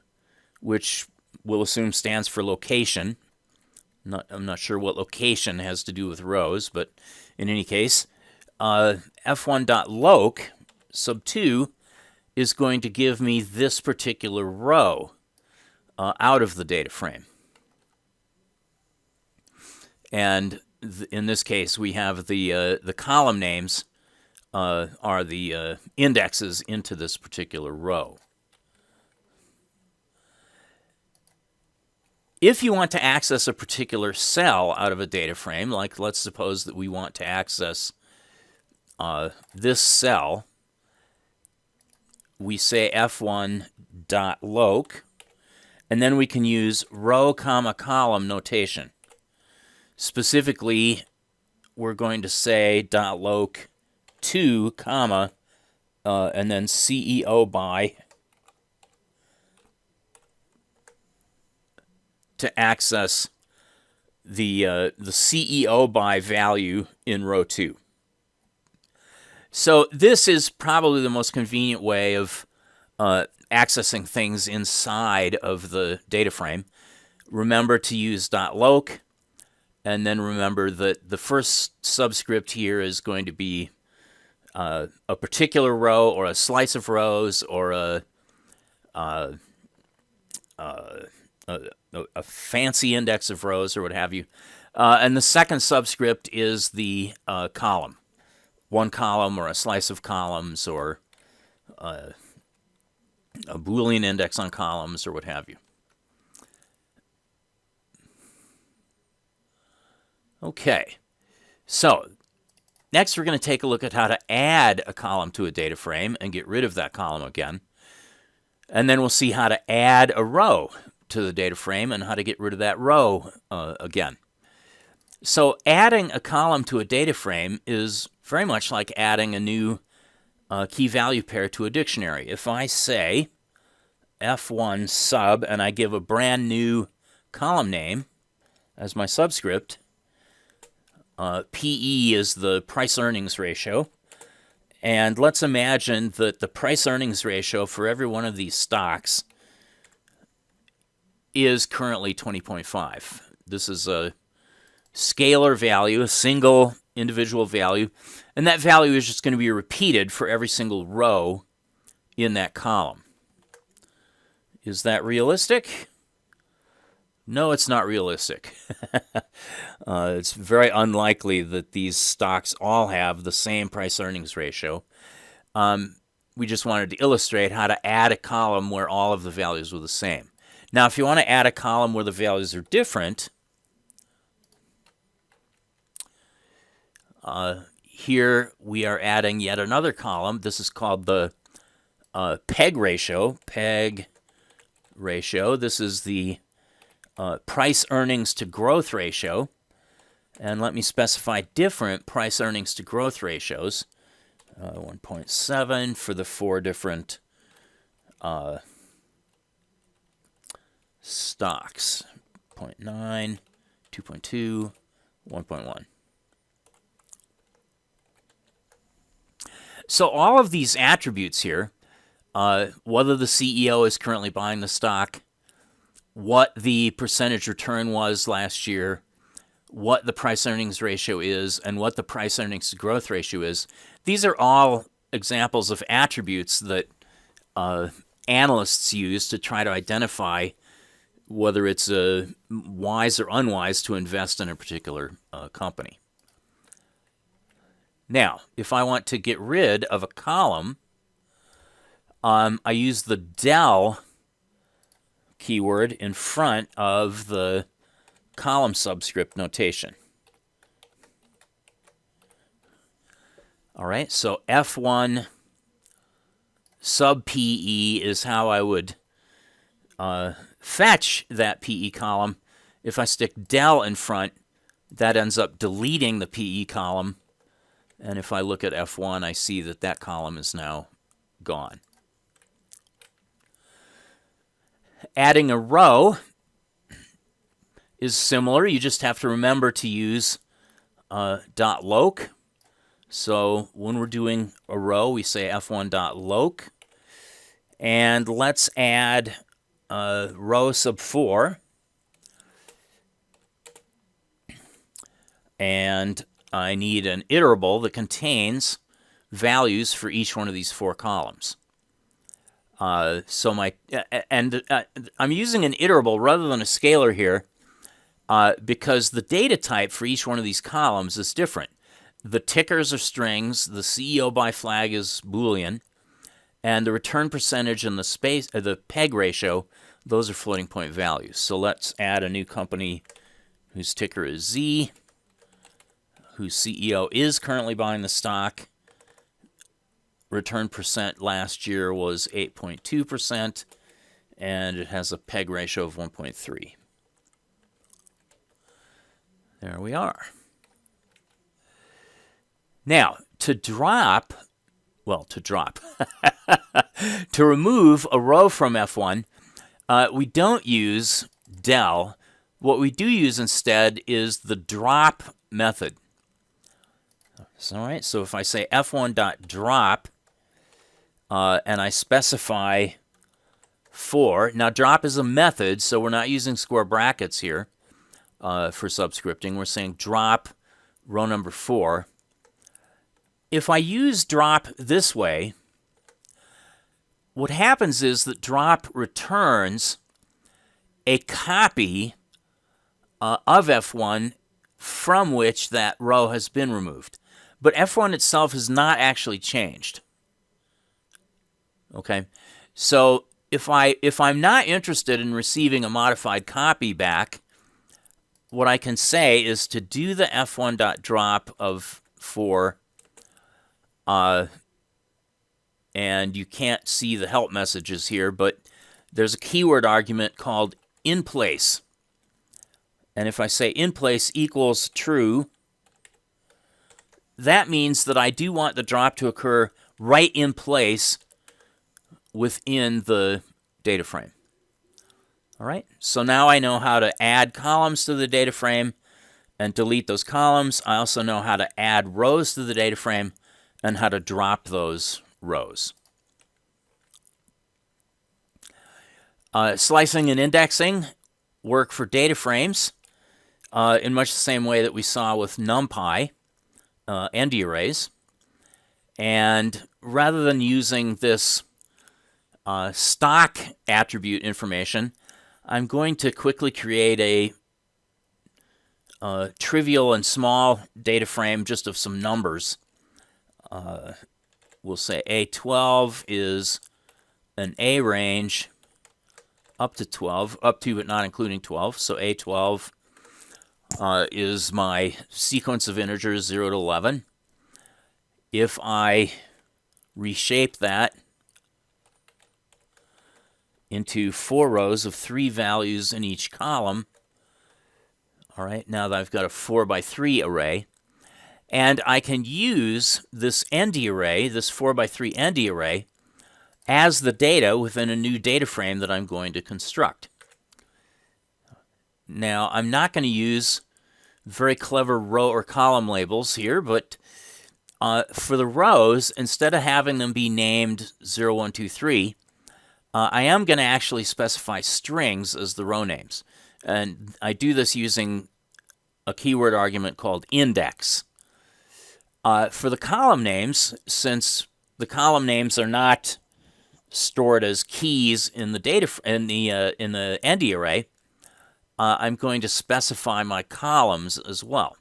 which we'll assume stands for location, I'm not sure what location has to do with rows, but in any case, f1.loc sub 2 is going to give me this particular row out of the data frame. And in this case, we have the column names are the indexes into this particular row. If you want to access a particular cell out of a data frame, like let's suppose that we want to access this cell, we say f1.loc, and then we can use row comma column notation. Specifically, we're going to say .loc 2 comma and then CEO by to access the CEO by value in row 2. So this is probably the most convenient way of accessing things inside of the data frame. Remember to use .loc, and then remember that the first subscript here is going to be a particular row or a slice of rows or a fancy index of rows or what have you. And the second subscript is the column. One column or a slice of columns or a Boolean index on columns or what have you. Okay, so next we're going to take a look at how to add a column to a data frame and get rid of that column again. And then we'll see how to add a row to the data frame and how to get rid of that row again. So adding a column to a data frame is very much like adding a new key value pair to a dictionary. If I say F1 sub and I give a brand new column name as my subscript, PE is the price-earnings ratio. And let's imagine that the price-earnings ratio for every one of these stocks is currently 20.5. This is a scalar value, a single individual value, and that value is just going to be repeated for every single row in that column. Is that realistic? No, it's not realistic. It's very unlikely that these stocks all have the same price-earnings ratio. We just wanted to illustrate how to add a column where all of the values were the same. Now, if you want to add a column where the values are different, here we are adding yet another column. This is called the PEG ratio. PEG ratio. This is the price earnings to growth ratio. And let me specify different price earnings to growth ratios. 1.7 for the 4 different stocks. 0.9, 2.2, 1.1. So all of these attributes here, whether the CEO is currently buying the stock, what the percentage return was last year, what the price-earnings ratio is, and what the price-earnings to growth ratio is, these are all examples of attributes that analysts use to try to identify whether it's wise or unwise to invest in a particular company. Now, if I want to get rid of a column, I use the del keyword in front of the column subscript notation. All right, so F1 sub PE is how I would fetch that PE column. If I stick del in front, that ends up deleting the PE column. And if I look at F1, I see that that column is now gone. Adding a row is similar. You just have to remember to use .loc. So when we're doing a row, we say f1.loc. And let's add row sub 4. And I need an iterable that contains values for each one of these 4 columns. I'm using an iterable rather than a scalar here because the data type for each one of these columns is different. The tickers are strings, the CEO by flag is Boolean, and the return percentage and the PEG ratio, those are floating point values. So let's add a new company whose ticker is Z, whose CEO is currently buying the stock. Return percent last year was 8.2%, and it has a PEG ratio of 1.3. There we are. Now, to remove a row from F1, we don't use del. What we do use instead is the drop method. So, all right, so if I say f1.drop, and I specify 4. Now, drop is a method, so we're not using square brackets here for subscripting. We're saying drop row number 4. If I use drop this way, what happens is that drop returns a copy of F1 from which that row has been removed. But F1 itself has not actually changed. Okay, so if I'm not interested in receiving a modified copy back, what I can say is to do the f1.drop of 4, and you can't see the help messages here, but there's a keyword argument called in place. And if I say in place equals true, that means that I do want the drop to occur right in place within the data frame. All right, so now I know how to add columns to the data frame and delete those columns. I also know how to add rows to the data frame and how to drop those rows. Slicing and indexing work for data frames in much the same way that we saw with NumPy ND arrays. And rather than using this stock attribute information, I'm going to quickly create a trivial and small data frame just of some numbers. We'll say A12 is an A range up to 12, up to but not including 12. So A12 is my sequence of integers 0 to 11. If I reshape that into 4 rows of 3 values in each column, all right, now that I've got a 4 by 3 array, and I can use this ND array, this 4 by 3 ND array, as the data within a new data frame that I'm going to construct. Now, I'm not going to use very clever row or column labels here, but for the rows, instead of having them be named 0, 1, 2, 3, I am going to actually specify strings as the row names. And I do this using a keyword argument called index. For the column names, since the column names are not stored as keys in the data in the ND array, I'm going to specify my columns as well.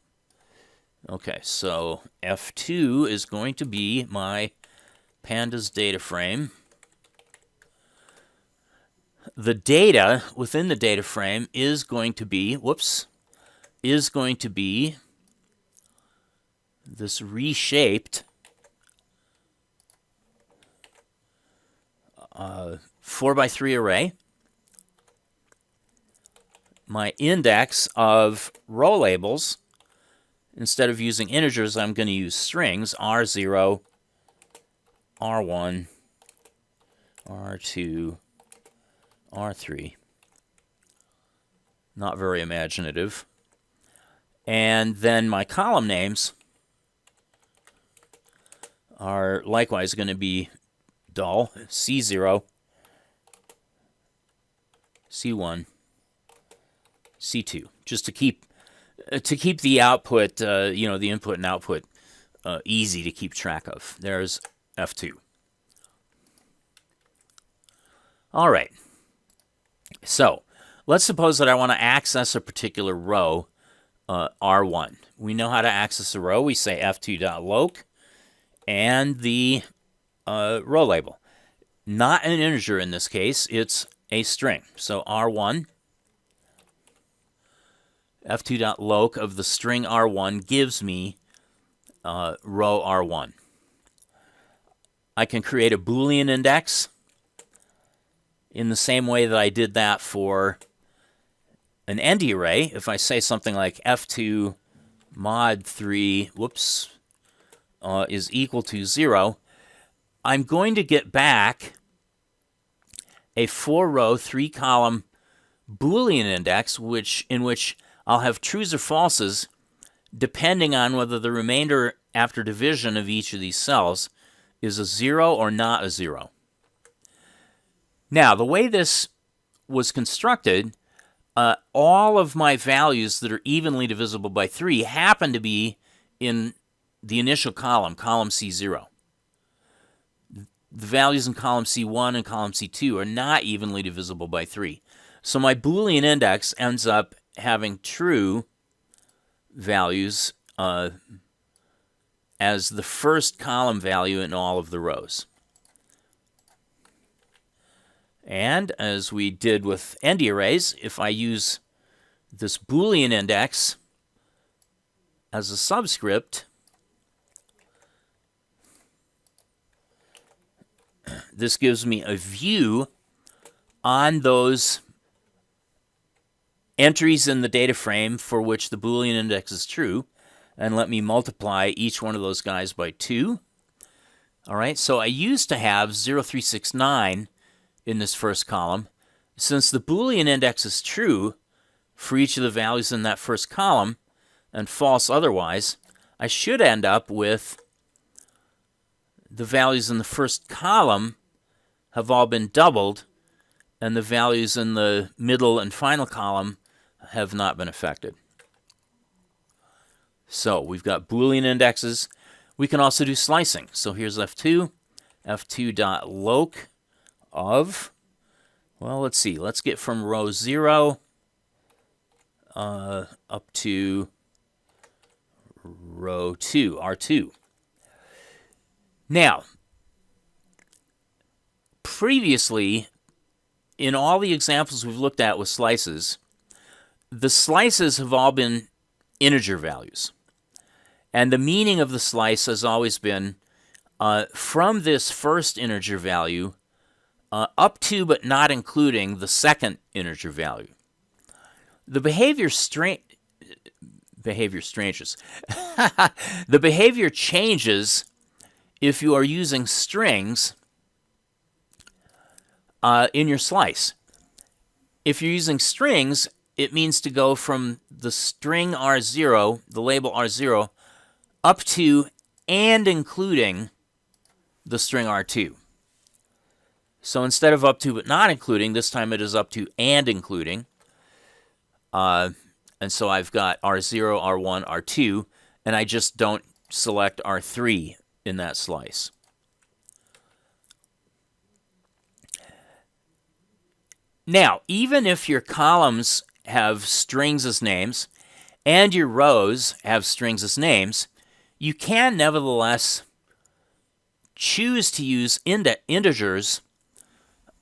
Okay, so F2 is going to be my pandas data frame. The data within the data frame is going to be, this reshaped 4 by 3 array. My index of row labels, instead of using integers, I'm going to use strings, R0, R1, R2, R3. Not very imaginative. And then my column names are likewise going to be dull, C0, C1, C2, just to keep the output, the input and output easy to keep track of. There's F2. All right. So let's suppose that I want to access a particular row, R1. We know how to access a row. We say f2.loc and the row label. Not an integer in this case. It's a string. So R1, f2.loc of the string R1 gives me row R1. I can create a Boolean index in the same way that I did that for an ND array. If I say something like f2 mod 3, is equal to 0, I'm going to get back a 4-row, 3-column Boolean index, in which I'll have trues or falses depending on whether the remainder after division of each of these cells is a 0 or not a 0. Now, the way this was constructed, all of my values that are evenly divisible by 3 happen to be in the initial column, column C0. The values in column C1 and column C2 are not evenly divisible by 3. So my Boolean index ends up having true values as the first column value in all of the rows. And as we did with ND arrays, if I use this Boolean index as a subscript, this gives me a view on those entries in the data frame for which the Boolean index is true, and let me multiply each one of those guys by 2. All right, so I used to have 0369 in this first column. Since the Boolean index is true for each of the values in that first column and false otherwise, I should end up with the values in the first column have all been doubled, and the values in the middle and final column have not been affected. So we've got Boolean indexes. We can also do slicing. So here's F2, F2.loc of, well, let's see. Let's get from row 0 up to row 2, R2. Now, previously, in all the examples we've looked at with slices, the slices have all been integer values. And the meaning of the slice has always been from this first integer value up to but not including the second integer value. The behavior changes. The behavior changes if you are using strings in your slice. If you're using strings, it means to go from the string R0, the label R0, up to and including the string R2. So instead of up to but not including, this time it is up to and including. And so I've got R0, R1, R2, and I just don't select R3 in that slice. Now, even if your columns have strings as names and your rows have strings as names, you can nevertheless choose to use integers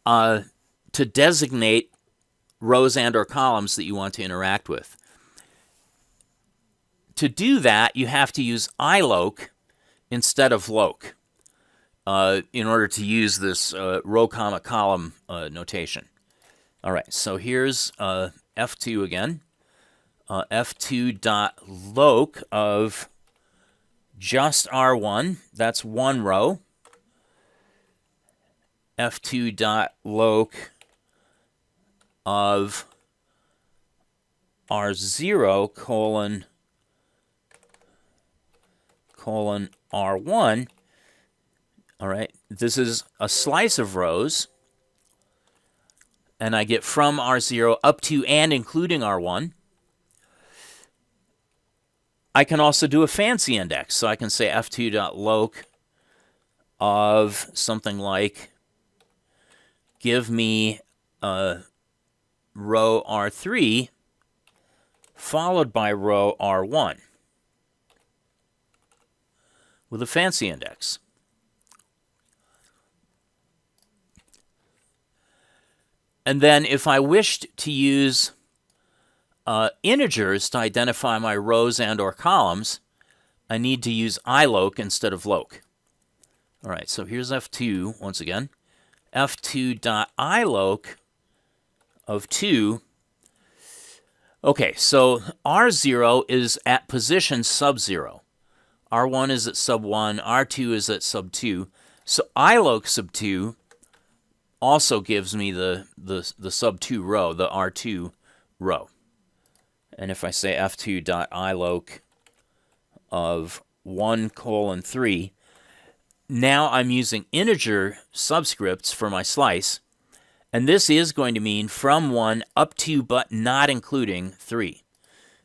to designate rows and or columns that you want to interact with. To do that, you have to use iloc instead of loc in order to use this row, comma, column notation. All right, so here's F2 again. F2.loc of just R1, that's one row. F2.loc of R0 colon R1. All right, this is a slice of rows, and I get from R0 up to and including R1. I can also do a fancy index, so I can say F2.loc of something like, give me row R3 followed by row R1 with a fancy index. And then if I wished to use integers to identify my rows and or columns, I need to use iloc instead of loc. All right, so here's F2 once again. F2.iloc of 2. Okay, so R0 is at position sub 0. R1 is at sub 1. R2 is at sub 2. So iloc sub 2 also gives me the sub 2 row, the R2 row. And if I say F2.iloc of 1 colon 3, now I'm using integer subscripts for my slice, and this is going to mean from 1 up to but not including 3.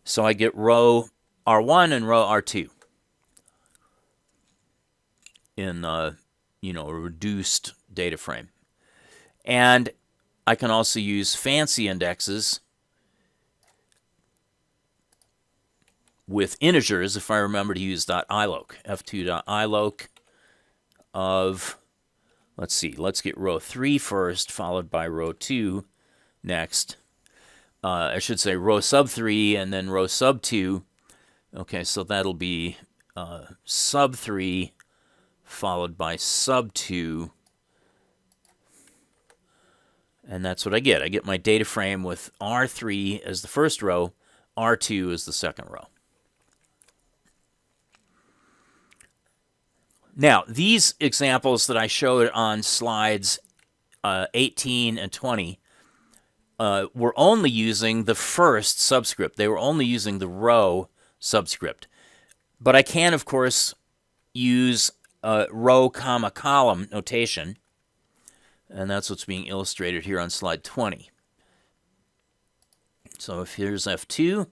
So I get row R1 and row R2 in a reduced data frame. And I can also use fancy indexes with integers if I remember to use .iloc, f2.iloc of Let's see. Let's get row 3 first, followed by row 2 next. I should say row sub 3 and then row sub 2. Okay, so that'll be sub 3 followed by sub 2. And that's what I get. I get my data frame with R3 as the first row, R2 as the second row. Now, these examples that I showed on slides 18 and 20 were only using the first subscript. They were only using the row subscript. But I can, of course, use row, comma, column notation. And that's what's being illustrated here on slide 20. So if here's F2,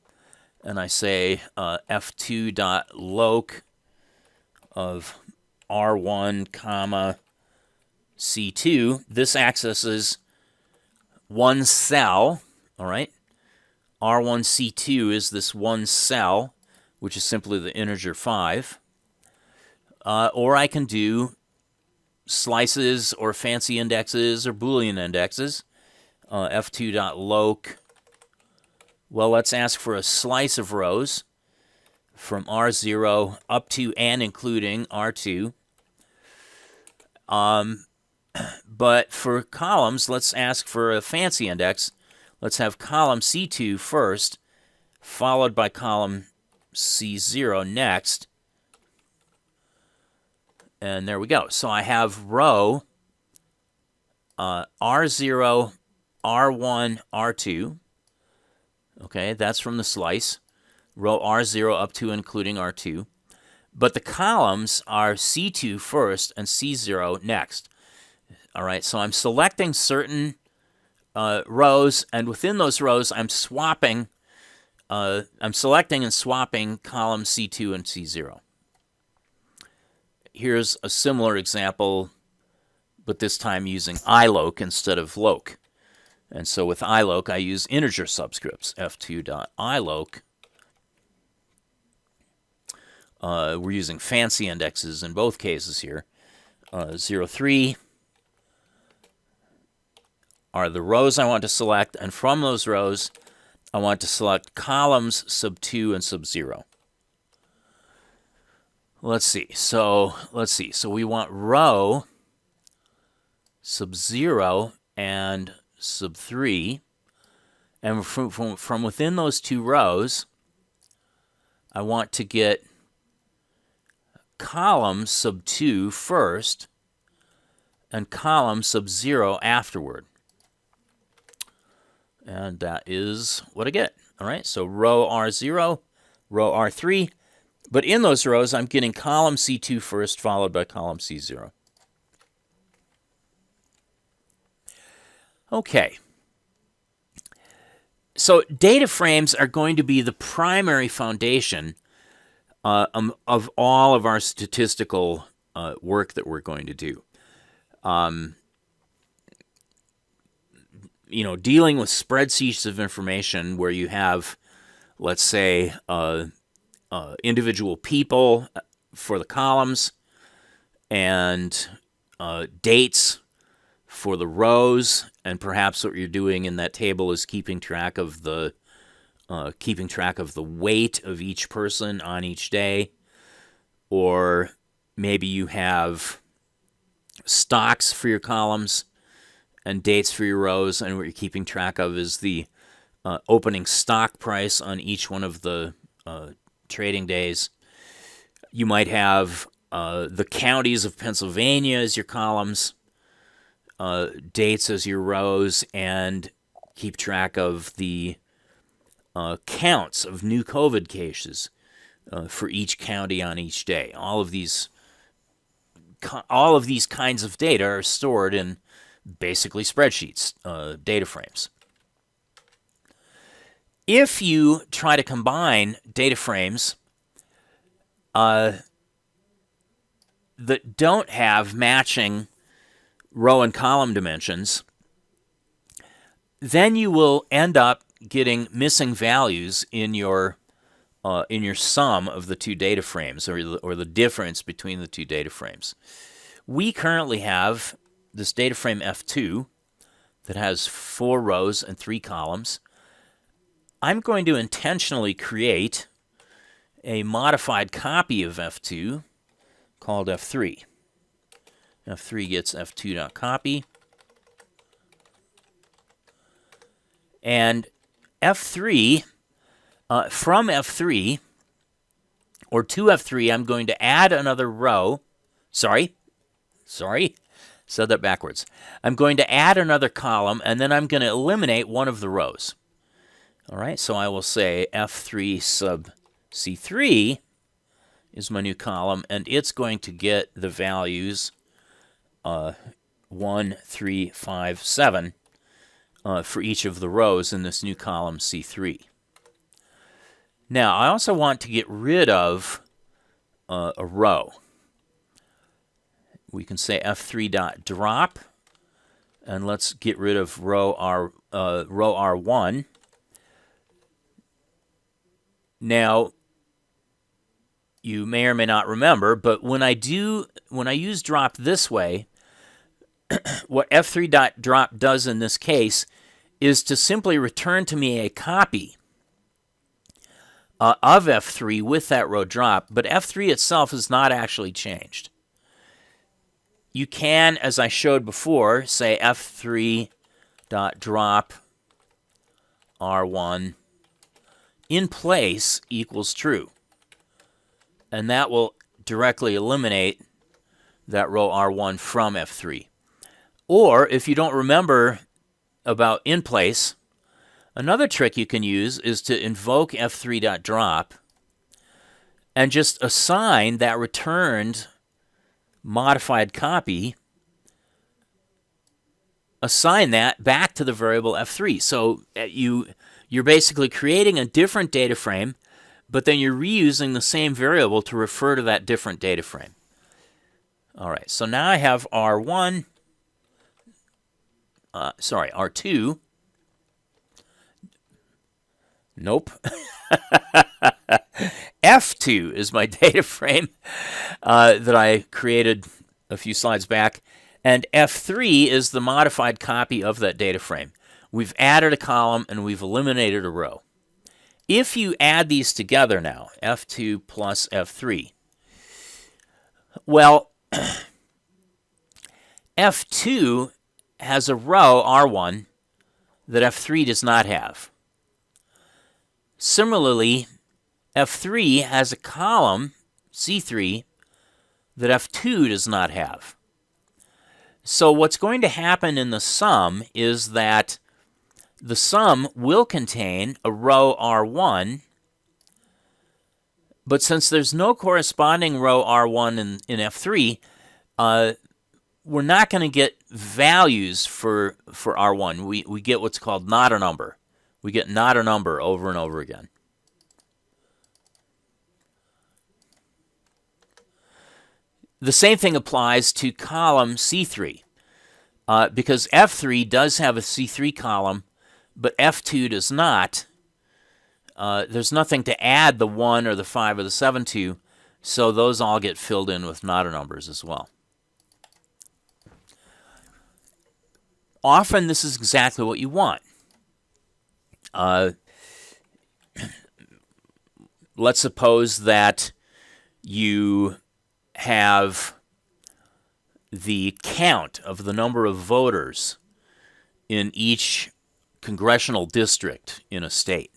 and I say F2.loc of R1, comma, C2, this accesses one cell, all right? R1, C2 is this one cell, which is simply the integer 5. Or I can do slices or fancy indexes or Boolean indexes. F2.loc, well, let's ask for a slice of rows from R0 up to and including R2. But for columns, let's ask for a fancy index. Let's have column C2 first, followed by column C0 next. And there we go. So I have row R0, R1, R2. Okay, that's from the slice. Row R0 up to including R2. But the columns are C2 first and C0 next. All right, so I'm selecting certain rows, and within those rows, I'm selecting and swapping column C2 and C0. Here's a similar example, but this time using iloc instead of loc. And so with iloc, I use integer subscripts, f2.iloc. We're using fancy indexes in both cases here. 0, 3 are the rows I want to select, and from those rows, I want to select columns sub 2 and sub 0. Let's see. So we want row sub 0 and sub 3, and from within those two rows, I want to get column sub 2 first and column sub 0 afterward. And that is what I get. All right, so row R0, row R3, but in those rows, I'm getting column C2 first, followed by column C0. Okay. So data frames are going to be the primary foundation of all of our statistical work that we're going to do. Dealing with spreadsheets of information where you have, let's say, individual people for the columns and dates for the rows, and perhaps what you're doing in that table is keeping track of the weight of each person on each day, or maybe you have stocks for your columns and dates for your rows, and what you're keeping track of is the opening stock price on each one of the trading days. You might have the counties of Pennsylvania as your columns, dates as your rows, and keep track of the counts of new COVID cases for each county on each day. All of these kinds of data are stored in basically spreadsheets, data frames. If you try to combine data frames that don't have matching row and column dimensions, then you will end up getting missing values in your sum of the two data frames, or the difference between the two data frames. We currently have this data frame F2 that has 4 rows and 3 columns, I'm going to intentionally create a modified copy of F2 called F3. F3 gets F2.copy. And F3, from F3, or to F3, I'm going to add another row. Sorry, said that backwards. I'm going to add another column, and then I'm going to eliminate one of the rows. All right, so I will say F3 sub C3 is my new column, and it's going to get the values 1, 3, 5, 7 for each of the rows in this new column C3. Now, I also want to get rid of a row. We can say F3.drop, and let's get rid of row R1. Now, you may or may not remember, but when I use drop this way, what F3.drop does in this case is to simply return to me a copy of F3 with that row drop, but F3 itself is not actually changed. You can, as I showed before, say F3.drop R1 in place equals true. And that will directly eliminate that row R1 from F3. Or, if you don't remember about in place, another trick you can use is to invoke F3.drop and just assign that returned modified copy, assign that back to the variable F3. So you're basically creating a different data frame, but then you're reusing the same variable to refer to that different data frame. All right, so now I have R2. Nope. F2 is my data frame that I created a few slides back, and F3 is the modified copy of that data frame. We've added a column and we've eliminated a row. If you add these together now, F2 plus F3, well, F2 has a row, R1, that F3 does not have. Similarly, F3 has a column, C3, that F2 does not have. So what's going to happen in the sum is that the sum will contain a row R1, but since there's no corresponding row R1 in F3, we're not going to get values for R1. We get what's called not a number. We get not a number over and over again. The same thing applies to column C3, because F3 does have a C3 column, but F2 does not. There's nothing to add the 1 or the 5 or the 7 to, so those all get filled in with not a numbers as well. Often this is exactly what you want. Let's suppose that you have the count of the number of voters in each congressional district in a state.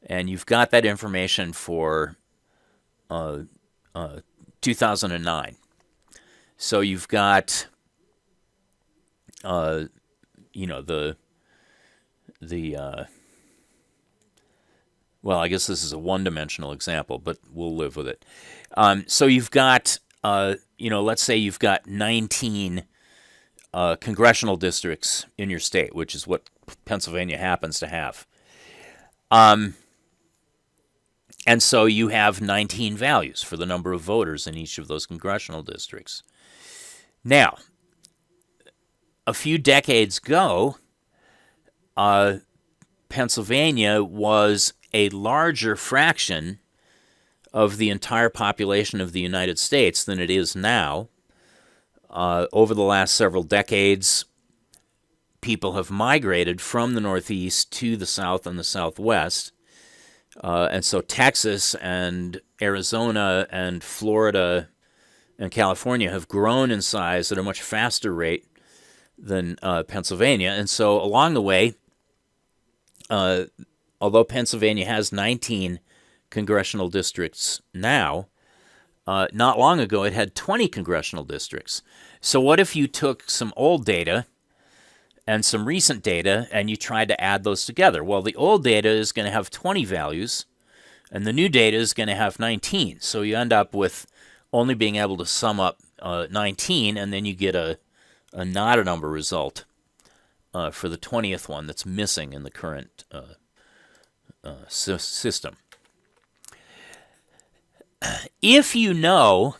And you've got that information for 2009. So you've got, well, I guess this is a one-dimensional example, but we'll live with it. So you've got, let's say you've got 19 congressional districts in your state, which is what Pennsylvania happens to have. And so you have 19 values for the number of voters in each of those congressional districts. Now, a few decades ago, Pennsylvania was a larger fraction of the entire population of the United States than it is now. Over the last several decades, people have migrated from the Northeast to the South and the Southwest. And so Texas and Arizona and Florida and California have grown in size at a much faster rate than Pennsylvania. And so along the way, although Pennsylvania has 19 congressional districts now, not long ago it had 20 congressional districts. So what if you took some old data and some recent data and you tried to add those together? Well, the old data is going to have 20 values and the new data is going to have 19. So you end up with only being able to sum up 19, and then you get a not a number result for the 20th one that's missing in the current system. If you know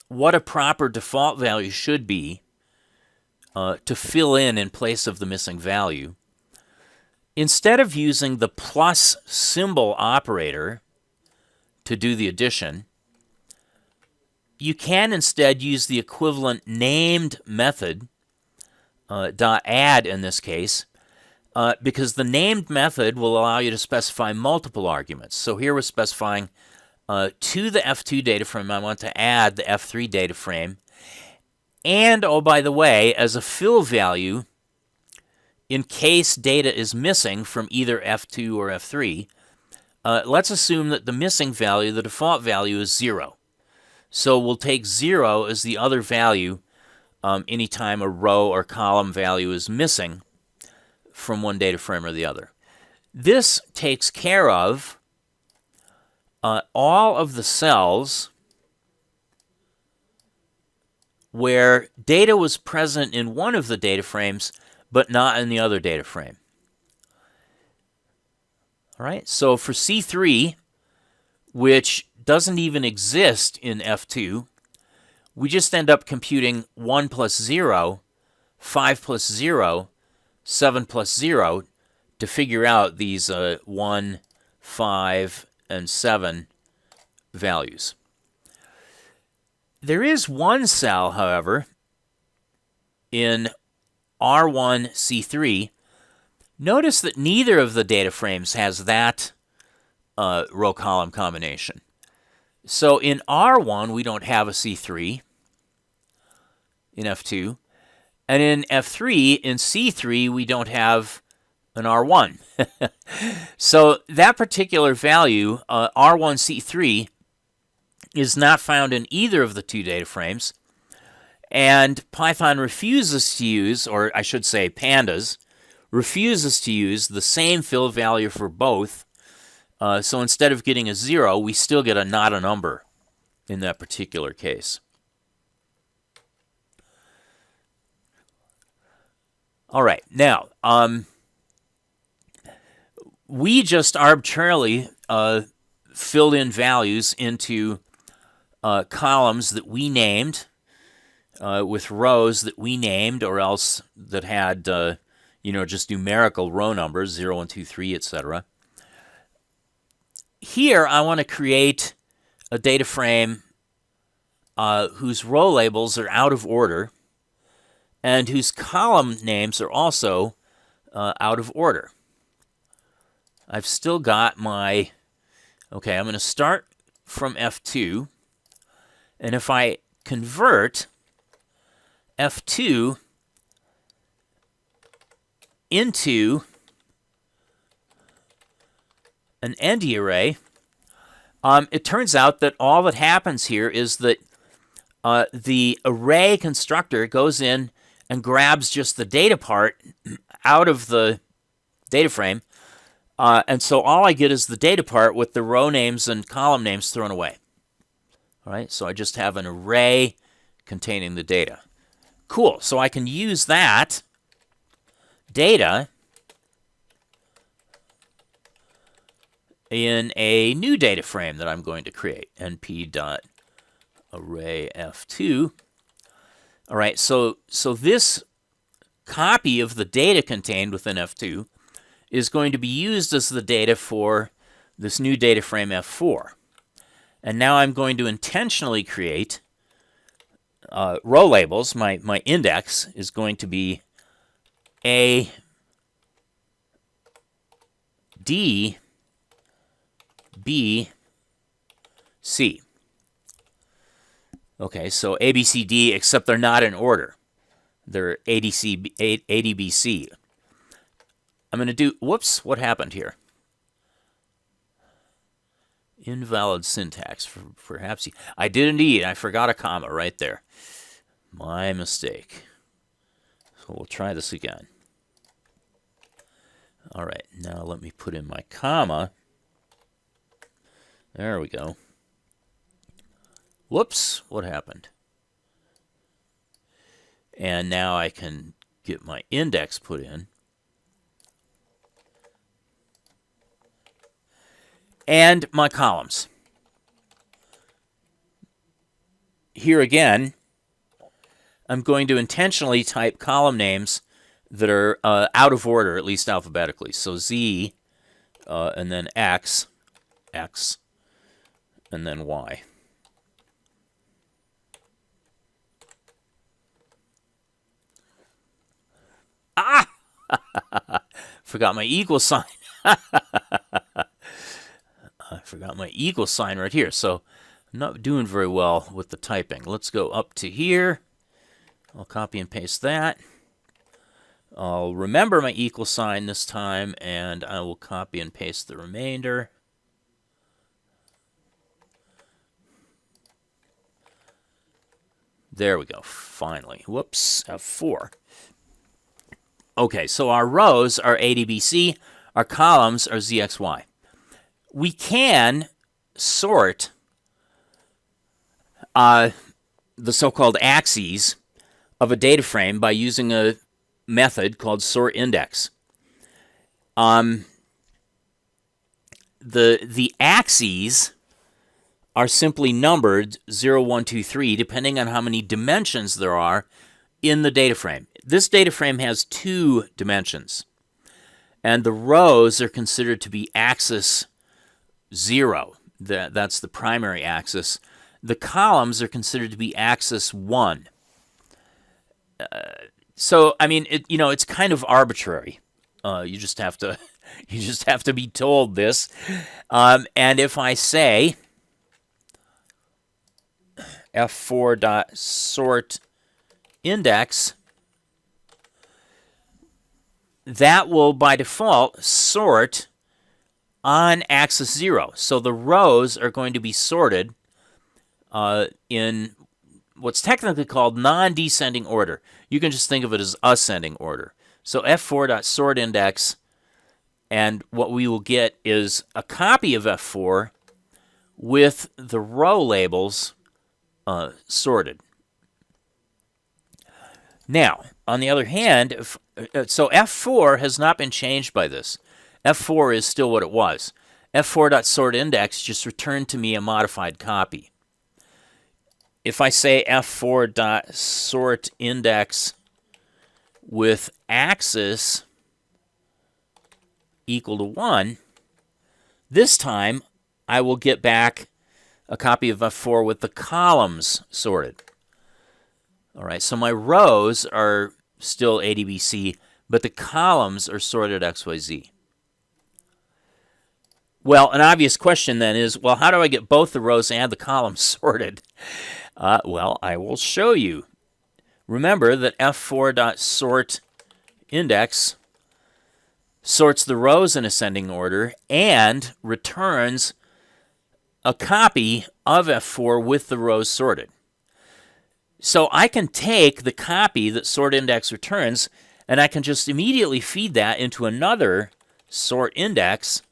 what a proper default value should be to fill in place of the missing value, instead of using the plus symbol operator to do the addition, you can instead use the equivalent named method, .add in this case, because the named method will allow you to specify multiple arguments. So here we're specifying to the F2 data frame, I want to add the F3 data frame. And, oh, by the way, as a fill value, in case data is missing from either F2 or F3, let's assume that the missing value, the default value, is 0. So we'll take 0 as the other value anytime a row or column value is missing from one data frame or the other. This takes care of all of the cells where data was present in one of the data frames but not in the other data frame. All right, so for C3, which doesn't even exist in F2, we just end up computing 1 plus 0, 5 plus 0, 7 plus 0 to figure out these 1, 5, and 7 values. There is one cell, however, in R1 C3. Notice that neither of the data frames has that row-column combination. So in R1, we don't have a C3 in F2. And in F3, in C3, we don't have an R1. So that particular value, R1C3, is not found in either of the two data frames. And Python refuses to use, or I should say Pandas, refuses to use the same fill value for both. So instead of getting a 0, we still get a not a number in that particular case. All right, now, we just arbitrarily filled in values into columns that we named with rows that we named, or else that had, just numerical row numbers, 0, 1, 2, 3, etc. Here, I want to create a data frame whose row labels are out of order and whose column names are also out of order. I've still got my, okay, I'm going to start from F2, and if I convert F2 into an ND array, it turns out that all that happens here is that the array constructor goes in and grabs just the data part out of the data frame, and so all I get is the data part with the row names and column names thrown away. All right, so I just have an array containing the data. Cool, so I can use that data in a new data frame that I'm going to create, np.arrayf2. All right, so this copy of the data contained within F2 is going to be used as the data for this new data frame F4. And now I'm going to intentionally create row labels, my index is going to be A, D, B, C. Okay, so A, B, C, D, except they're not in order. They're A, D, B, C. I'm going to do, whoops, what happened here? Invalid syntax, perhaps. I did indeed. I forgot a comma right there. My mistake. So we'll try this again. All right, now let me put in my comma. There we go. Whoops, what happened? And now I can get my index put in. And my columns. Here again, I'm going to intentionally type column names that are out of order, at least alphabetically. So Z, and then X, and then Y. Ah! Forgot my equal sign. I forgot my equal sign right here, so I'm not doing very well with the typing. Let's go up to here. I'll copy and paste that. I'll remember my equal sign this time, and I will copy and paste the remainder. There we go, finally. Whoops, F4. Okay, so our rows are A, D, B, C. Our columns are Z, X, Y. We can sort the so-called axes of a data frame by using a method called sort index. The axes are simply numbered 0, 1, 2, 3, depending on how many dimensions there are in the data frame. This data frame has 2 dimensions, and the rows are considered to be axis 0. That's the primary axis. The columns are considered to be axis 1. So I mean, it's kind of arbitrary. You just have to be told this. And if I say f4.sort index, that will by default sort on axis 0. So the rows are going to be sorted in what's technically called non-descending order. You can just think of it as ascending order. So f4.sort index, and what we will get is a copy of f4 with the row labels sorted. Now, on the other hand, so f4 has not been changed by this. f4 is still what it was. f4.sort index just returned to me a modified copy. If I say f4.sort index with axis equal to 1, this time I will get back a copy of f4 with the columns sorted. All right, so my rows are still A, D, B, C, but the columns are sorted X, Y, Z. Well, an obvious question then is, well, how do I get both the rows and the columns sorted? Well, I will show you. Remember that f4.sort index sorts the rows in ascending order and returns a copy of f4 with the rows sorted. So I can take the copy that sort index returns, and I can just immediately feed that into another sort index,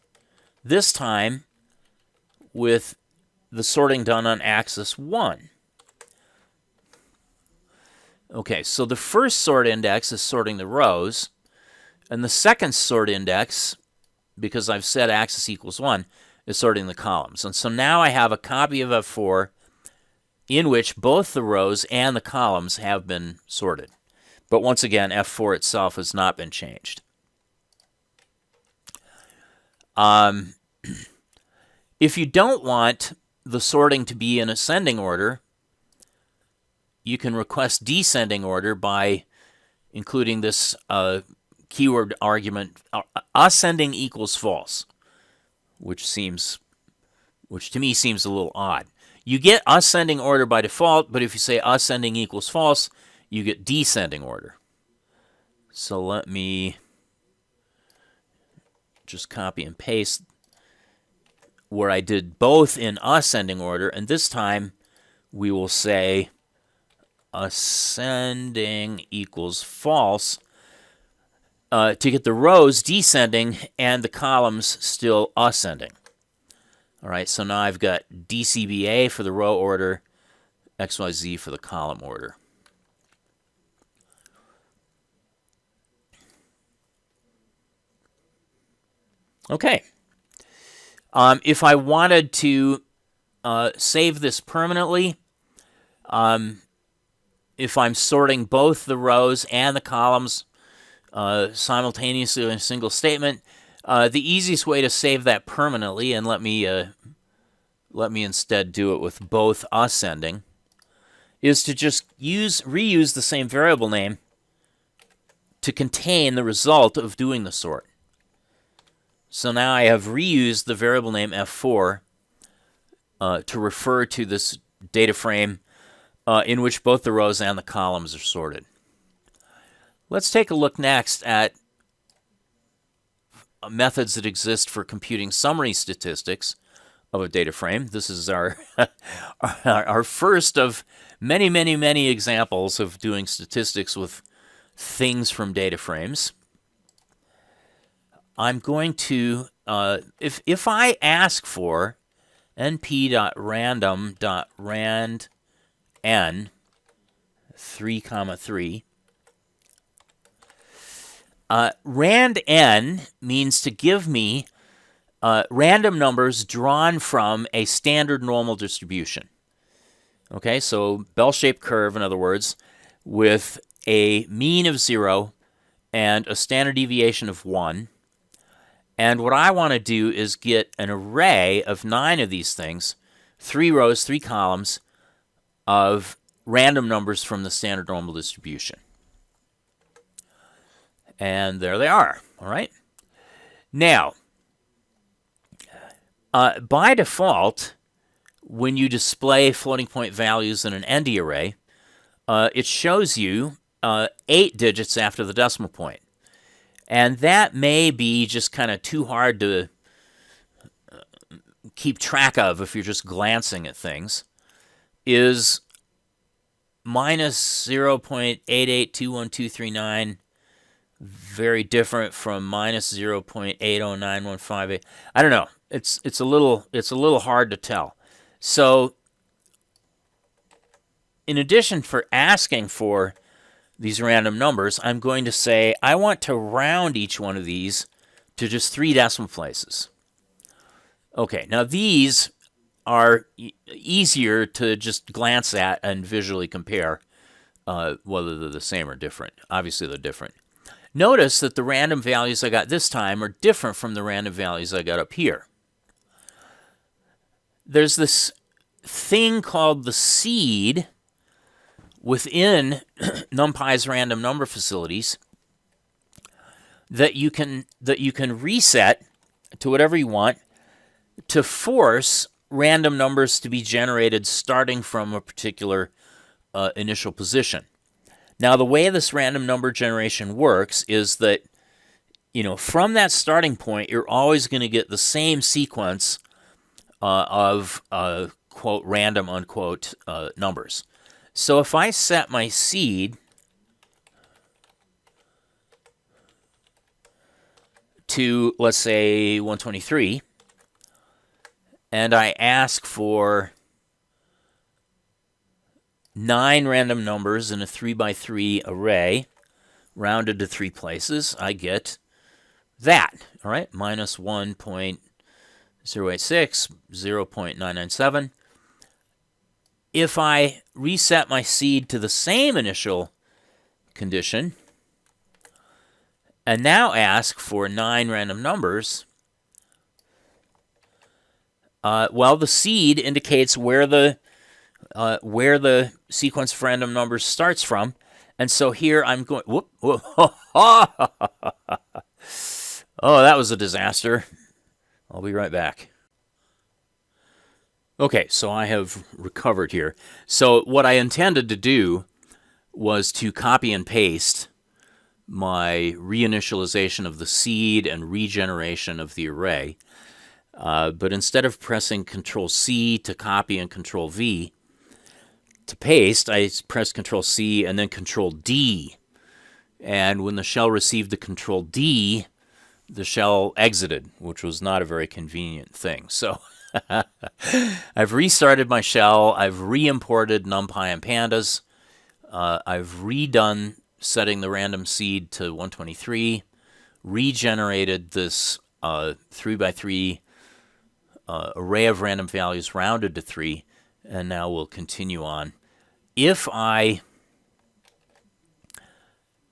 this time with the sorting done on axis 1. Okay, so the first sort index is sorting the rows, and the second sort index, because I've set axis equals 1, is sorting the columns. And so now I have a copy of f4 in which both the rows and the columns have been sorted. But once again, f4 itself has not been changed. If you don't want the sorting to be in ascending order, you can request descending order by including this keyword argument, ascending equals false, which to me seems a little odd. You get ascending order by default, but if you say ascending equals false, you get descending order. So let me just copy and paste where I did both in ascending order, and this time we will say ascending equals false to get the rows descending and the columns still ascending. All right, so now I've got DCBA for the row order, XYZ for the column order. Okay. If I wanted to save this permanently, if I'm sorting both the rows and the columns simultaneously in a single statement, the easiest way to save that permanently, and let me instead do it with both ascending, is to just reuse the same variable name to contain the result of doing the sort. So now I have reused the variable name f4 to refer to this data frame in which both the rows and the columns are sorted. Let's take a look next at methods that exist for computing summary statistics of a data frame. This is our our first of many, many, many examples of doing statistics with things from data frames. I'm going to, if I ask for np.random.rand n 3, 3, rand n means to give me random numbers drawn from a standard normal distribution. Okay, so bell-shaped curve, in other words, with a mean of 0 and a standard deviation of 1. And what I want to do is get an array of 9 of these things, 3 rows, 3 columns, of random numbers from the standard normal distribution. And there they are, all right? Now, by default, when you display floating point values in an ND array, it shows you 8 digits after the decimal point. And that may be just kind of too hard to keep track of if you're just glancing at things, is minus 0.882123 very different from minus 0.809158. I don't know. It's a little hard to tell. So in addition for asking for these random numbers, I'm going to say I want to round each one of these to just 3 decimal places. Okay, now these are easier to just glance at and visually compare whether they're the same or different. Obviously, they're different. Notice that the random values I got this time are different from the random values I got up here. There's this thing called the seed within NumPy's random number facilities that you can reset to whatever you want to force random numbers to be generated starting from a particular initial position. Now, the way this random number generation works is that, from that starting point, you're always going to get the same sequence of quote random unquote numbers. So if I set my seed to, let's say, 123, and I ask for 9 random numbers in a 3x3 array, rounded to 3 places, I get that, all right? Minus 1.086, 0.997. If I reset my seed to the same initial condition, and now ask for 9 random numbers, well, the seed indicates where the where the sequence of random numbers starts from. And so here I'm going, whoop, whoop, oh, that was a disaster. I'll be right back. Okay, so I have recovered here. So what I intended to do was to copy and paste my reinitialization of the seed and regeneration of the array. But instead of pressing Control-C to copy and Control-V to paste, I pressed Control-C and then Control-D. And when the shell received the Control-D, the shell exited, which was not a very convenient thing. So I've restarted my shell. I've re-imported NumPy and Pandas. I've redone setting the random seed to 123, regenerated this 3x3 array of random values rounded to 3, and now we'll continue on. If I,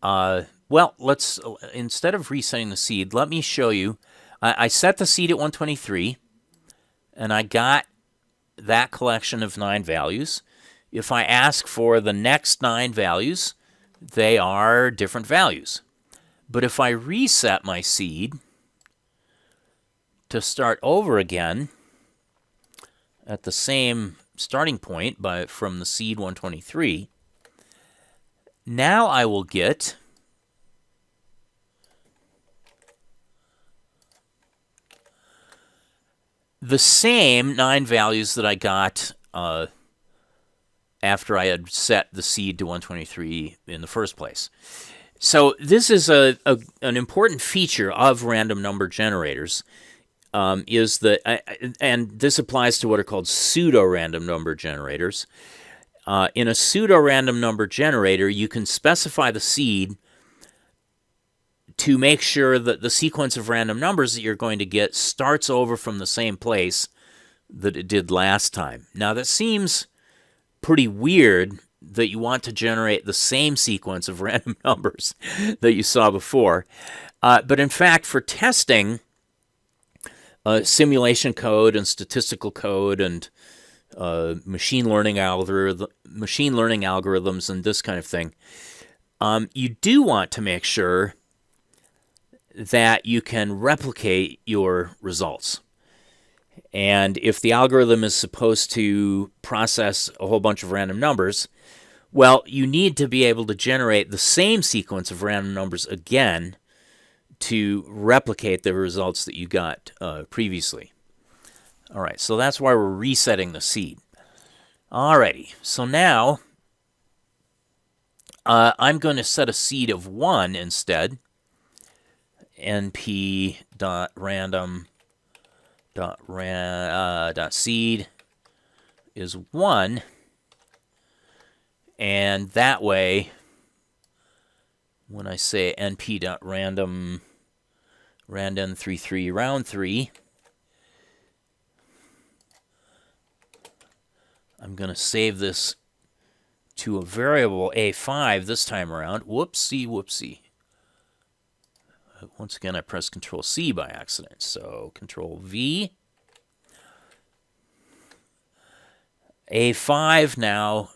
well, let's, instead of resetting the seed, let me show you. I set the seed at 123, and I got that collection of 9 values. If I ask for the next 9 values, they are different values. But if I reset my seed to start over again at the same starting point from the seed 123, now I will get the same 9 values that I got after I had set the seed to 123 in the first place. So this is an important feature of random number generators, is that, and this applies to what are called pseudo-random number generators. In a pseudo-random number generator, you can specify the seed to make sure that the sequence of random numbers that you're going to get starts over from the same place that it did last time. Now, that seems pretty weird that you want to generate the same sequence of random numbers that you saw before. But in fact, for testing simulation code and statistical code and machine learning algorithms and this kind of thing, you do want to make sure that you can replicate your results. And if the algorithm is supposed to process a whole bunch of random numbers, well, you need to be able to generate the same sequence of random numbers again to replicate the results that you got previously. All right, so that's why we're resetting the seed. Alrighty, so now I'm going to set a seed of 1 instead. np.random.seed is 1, and that way, when I say np.random random33 round 3, I'm going to save this to a variable a5 this time around. Whoopsie, whoopsie. Once again, I pressed Control-C by accident, so Control-V. A5 now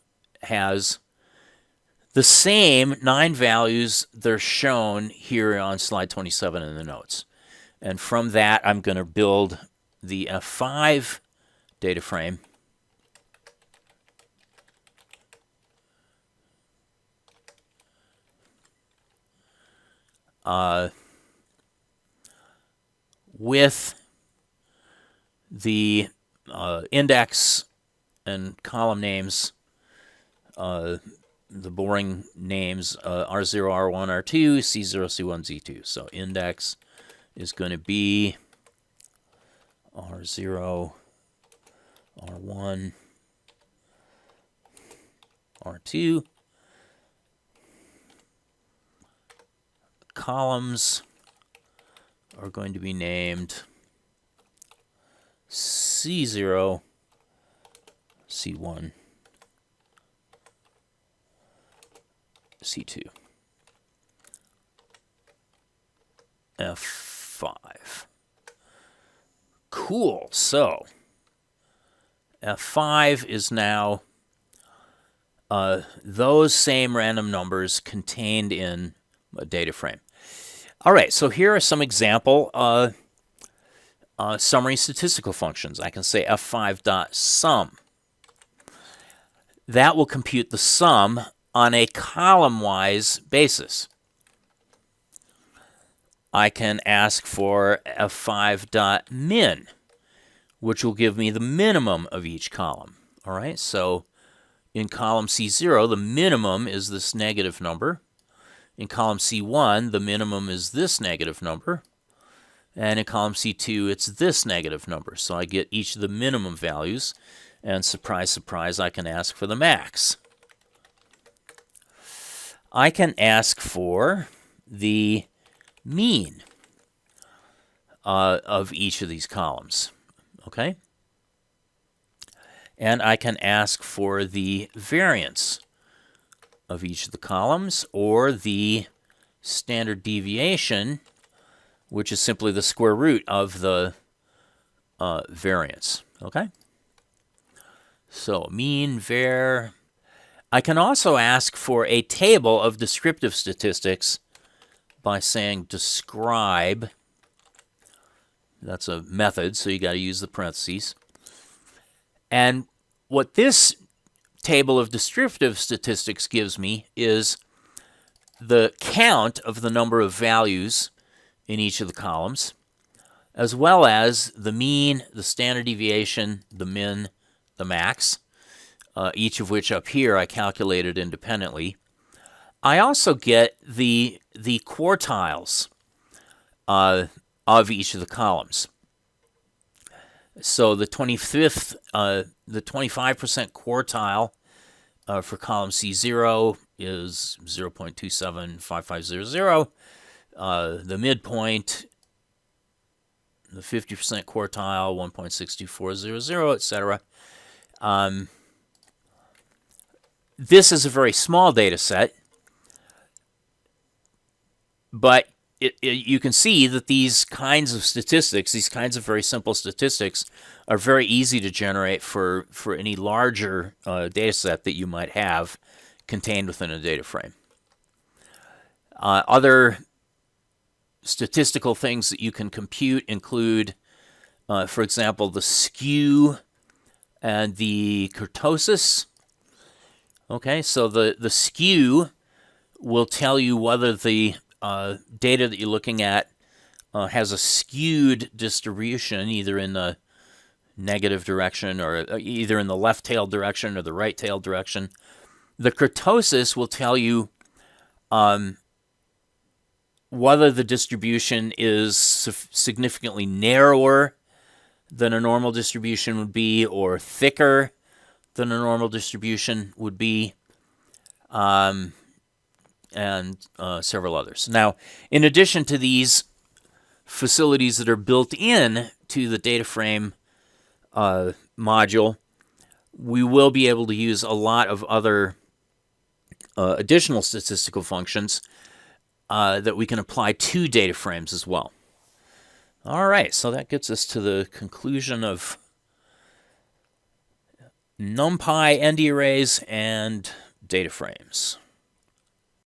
has the same 9 values that are shown here on slide 27 in the notes. And from that, I'm going to build the F5 data frame. With the index and column names, the boring names, R0, R1, R2, C0, C1, Z2. So index is going to be R0, R1, R2. Columns are going to be named C0, C1, C2, F5. Cool. So F5 is now those same random numbers contained in a data frame. All right, so here are some example summary statistical functions. I can say f5.sum. That will compute the sum on a column-wise basis. I can ask for f5.min, which will give me the minimum of each column. All right, so in column C0, the minimum is this negative number. In column C1, the minimum is this negative number. And in column C2, it's this negative number. So I get each of the minimum values. And surprise, surprise, I can ask for the max. I can ask for the mean of each of these columns. Okay? And I can ask for the variance of each of the columns, or the standard deviation, which is simply the square root of the variance. Okay? So mean, var. I can also ask for a table of descriptive statistics by saying describe. That's a method, so you got to use the parentheses. And what this table of descriptive statistics gives me is the count of the number of values in each of the columns, as well as the mean, the standard deviation, the min, the max, each of which up here I calculated independently. I also get the quartiles of each of the columns. So the 25% quartile for column C0 is 0.275500. The midpoint, the 50% quartile, 1.62400, etc. This is a very small data set, but you can see that these kinds of statistics, these kinds of very simple statistics, are very easy to generate for any larger data set that you might have contained within a data frame. Other statistical things that you can compute include, for example, the skew and the kurtosis. Okay, so the skew will tell you whether the data that you're looking at has a skewed distribution, either in the negative direction or either in the left tail direction or the right tail direction. The kurtosis will tell you whether the distribution is significantly narrower than a normal distribution would be, or thicker than a normal distribution would be, and several others. Now, in addition to these facilities that are built in to the data frame module, we will be able to use a lot of other additional statistical functions that we can apply to data frames as well. All right, so that gets us to the conclusion of NumPy, ND arrays, and data frames.